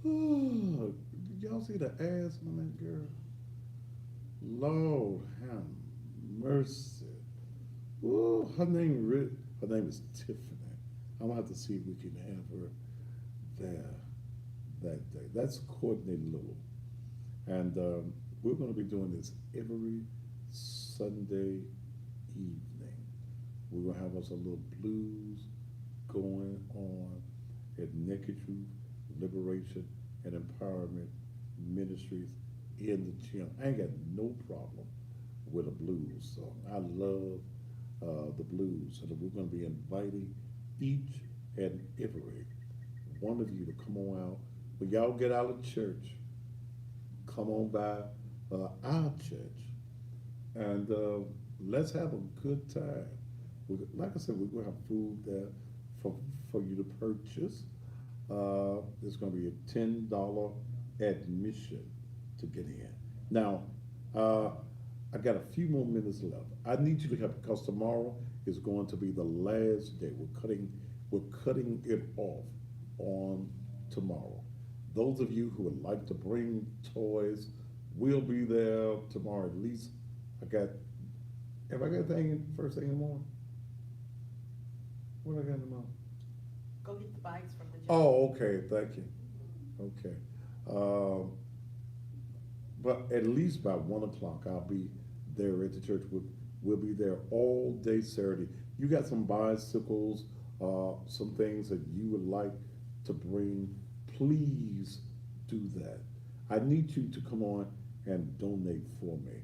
S1: Did y'all see the ass on that girl? Lord have mercy. Ooh, her name is Tiffany. I'm gonna have to see if we can have her there that day. That's Courtney Little. And we're gonna be doing this every Sunday evening. We're gonna have us a little blues going on at Naked Truth Liberation and Empowerment Ministries in the gym. I ain't got no problem with a blues song. I love the blues, and we're going to be inviting each and every one of you to come on out. When y'all get out of church, come on by our church, and let's have a good time. Like I said, we're going to have food there for you to purchase. There's going to be a $10 admission to get in. Now, I got a few more minutes left. I need you to help because tomorrow is going to be the last day. We're cutting it off on tomorrow. Those of you who would like to bring toys, we'll be there tomorrow. At least have I got anything first thing in the morning? What I got in the morning?
S4: Go get the bikes from the gym.
S1: Oh, okay, thank you. Okay. But at least by 1 o'clock, I'll be there at the church. We'll be there all day Saturday. You got some bicycles, some things that you would like to bring, please do that. I need you to come on and donate for me.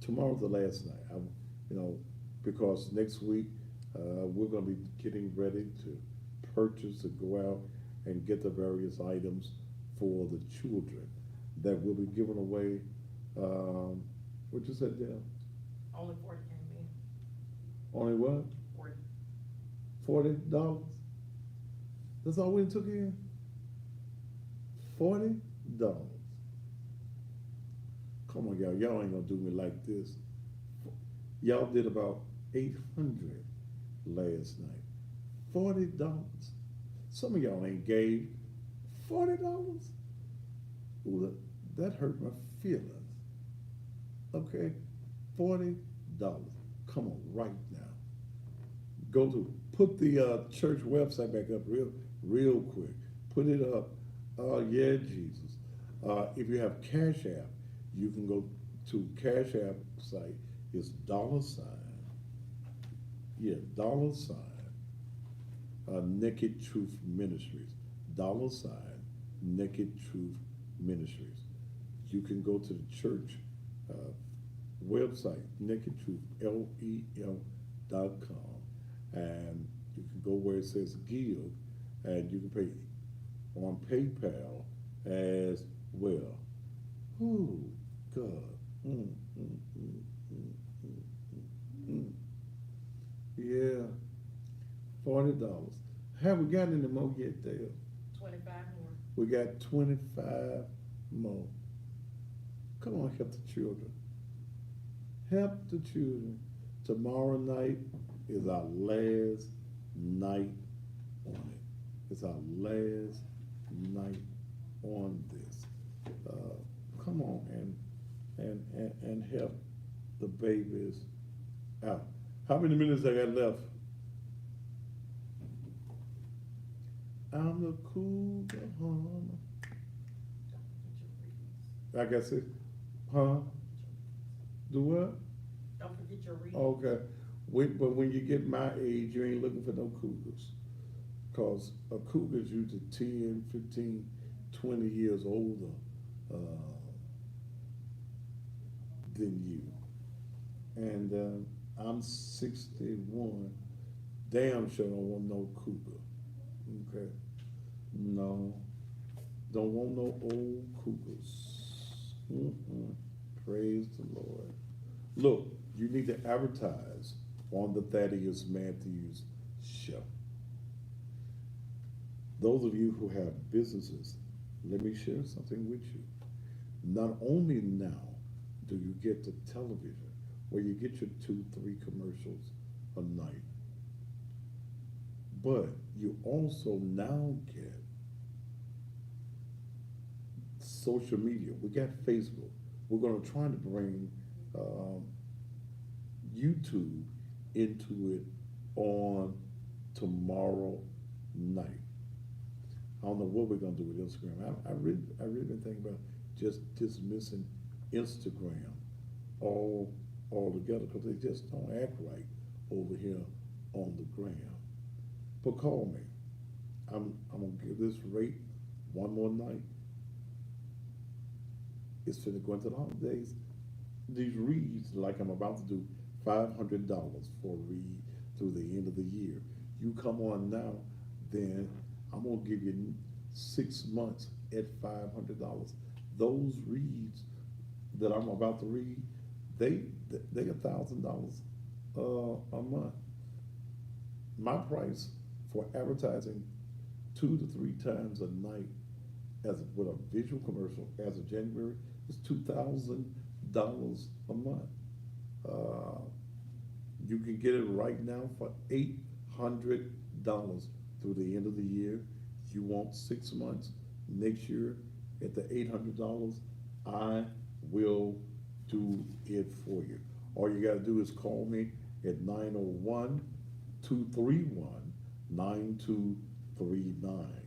S1: Tomorrow's the last night, because next week, we're going to be getting ready to purchase and go out and get the various items for the children that will be given away. What you said, Dale?
S4: Only 40 came in.
S1: Only what?
S4: 40.
S1: $40? That's all we took in? $40? Come on, y'all. Y'all ain't gonna do me like this. Y'all did about 800 last night. $40. Some of y'all ain't gave $40. Ooh, that hurt my feelings. Okay, $40. Come on, right now. Put the church website back up real quick. Put it up. Oh yeah, Jesus. If you have Cash App, you can go to Cash App site. It's $. Yeah, $. Naked Truth Ministries. $. Naked Truth Ministries. You can go to the church website, Naked Truth, LEL.com, and you can go where it says give, and you can pay on PayPal as well. Oh, God. Yeah, $40. Have we got any more yet, Dale?
S4: 25 more.
S1: We got 25 more. Come on, help the children. Help the children. Tomorrow night is our last night on it. It's our last night on this. Come on and help the babies out. How many minutes I got left? I'm the cool Bahama. Like I said, Huh? Do what?
S6: Don't forget your reading.
S1: Okay, but when you get my age, you ain't looking for no cougars. Cause a cougar's usually 10, 15, 20 years older, than you. And, I'm 61, damn sure don't want no cougar, okay? No, don't want no old cougars. Mm-mm. Praise the Lord. Look, you need to advertise on the Thaddeus Matthews Show. Those of you who have businesses, let me share something with you. Not only now do you get the television where you get your 2-3 commercials a night, but you also now get social media. We got Facebook. We're going to try to bring YouTube into it on tomorrow night. I don't know what we're going to do with Instagram. I really been thinking about just dismissing Instagram altogether because they just don't act right over here on the gram. But call me. I'm gonna give this rate one more night. It's finna go into the holidays. These reads, like I'm about to do, $500 for a read through the end of the year. You come on now, then I'm gonna give you 6 months at $500. Those reads that I'm about to read, they $1,000 a month. My price for advertising 2 to 3 times a night with a visual commercial as of January is $2,000 a month. You can get it right now for $800 through the end of the year. You want 6 months next year at the $800, I will do it for you. All you gotta do is call me at 901-231-9239.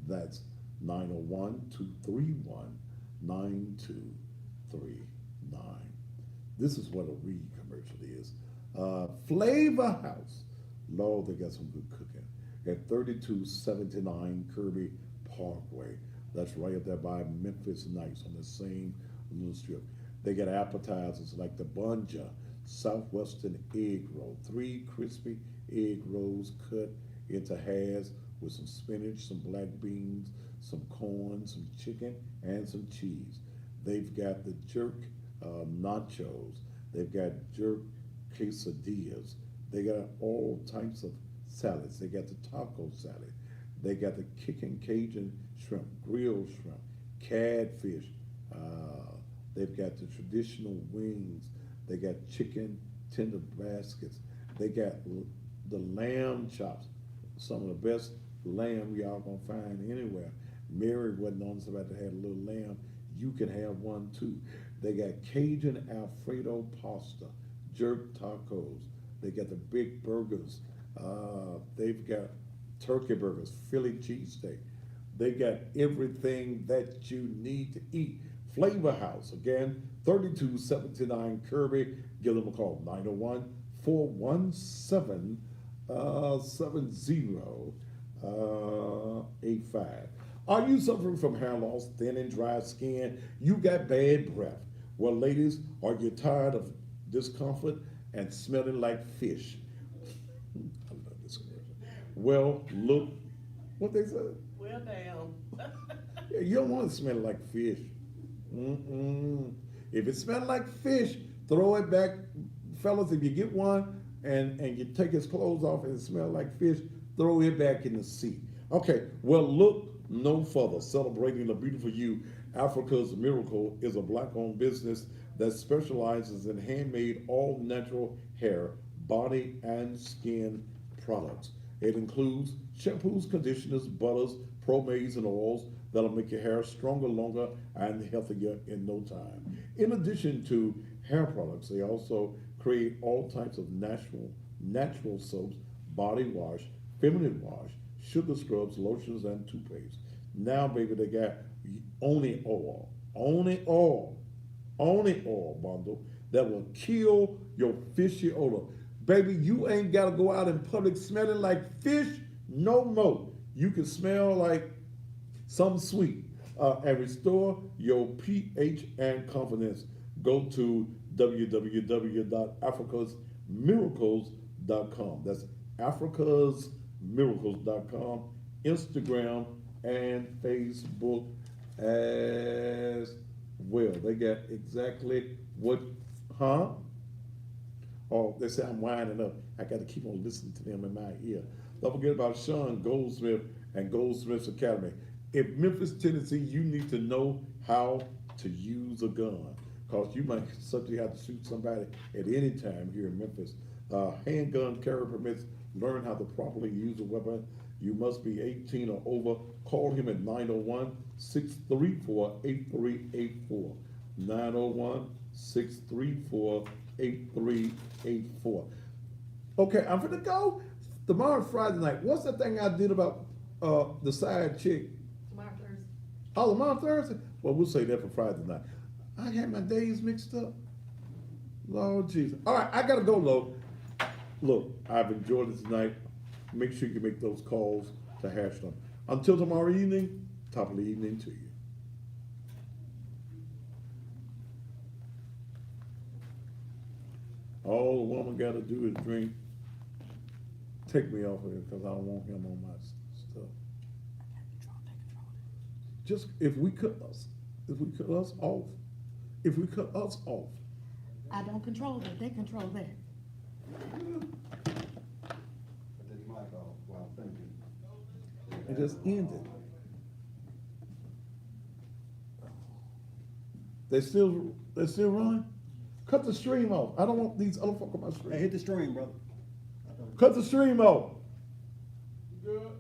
S1: That's 901-231-9239. This is what a Reed commercial is. Flavor House. Lord, they got some good cooking. At 3279 Kirby Parkway. That's right up there by Memphis Nights on the same little strip. They got appetizers like the Bunja Southwestern Egg Roll. 3 crispy egg rolls cut into halves with some spinach, some black beans, some corn, some chicken, and some cheese. They've got the jerk nachos. They've got jerk quesadillas. They got all types of salads. They got the taco salad. They got the kicking Cajun shrimp, grilled shrimp, catfish. They've got the traditional wings. They got chicken tender baskets. They got the lamb chops, some of the best lamb y'all gonna find anywhere. Mary wasn't on somebody that had a little lamb. You can have one too. They got Cajun Alfredo pasta, jerk tacos. They got the big burgers. They've got turkey burgers, Philly cheesesteak. They got everything that you need to eat. Flavor House, again, 3279 Kirby. Give them a call, 901-417-7085. Are you suffering from hair loss, thin and dry skin? You got bad breath. Well, ladies, are you tired of discomfort and smelling like fish? I love this commercial. Well, look, what they said.
S4: Well, damn.
S1: Yeah, you don't want to smell like fish. If it smells like fish, throw it back. Fellas, if you get one and you take his clothes off and it smells like fish, throw it back in the sea. Okay, well, look no further. Celebrating the beautiful you, Africa's Miracle is a Black-owned business that specializes in handmade, all-natural hair, body, and skin products. It includes shampoos, conditioners, butters, pomades, and oils that'll make your hair stronger, longer, and healthier in no time. In addition to hair products, they also create all types of natural soaps, body wash, feminine wash, sugar scrubs, lotions, and toothpaste. Now, baby, they got Oni oil. Oni oil only oil bundle that will kill your fishy odor. Baby, you ain't gotta go out in public smelling like fish no more. You can smell like something sweet and restore your pH and confidence. Go to www.africasmiracles.com. That's africasmiracles.com, Instagram and Facebook as well. They got exactly what, huh? Oh, they say I'm winding up. I got to keep on listening to them in my ear. Don't forget about Sean Goldsmith and Goldsmith's Academy. In Memphis, Tennessee, you need to know how to use a gun, because you might suddenly have to shoot somebody at any time here in Memphis. Handgun carry permits. Learn how to properly use a weapon. You must be 18 or over. Call him at 901-634-8384. 901-634-8384. Okay, I'm gonna go. Tomorrow's Friday night. What's that thing I did about the side chick?
S4: Tomorrow Thursday.
S1: Oh, tomorrow Thursday? Well, we'll say that for Friday night. I had my days mixed up. Lord Jesus. All right, I gotta go, Lo. Look, I've enjoyed it tonight. Make sure you make those calls to Ashland. Until tomorrow evening, top of the evening to you. All a woman gotta do is drink. Take me off of it, because I don't want him on my stuff. Just, if we cut us off,
S6: I don't control that, they control that.
S7: Put this mic off while thinking.
S1: and just end it. They still running? Cut the stream off. I don't want these other folk on my
S7: Hey,
S1: stream.
S7: hit the stream, brother.
S1: Cut the stream off.
S3: You good?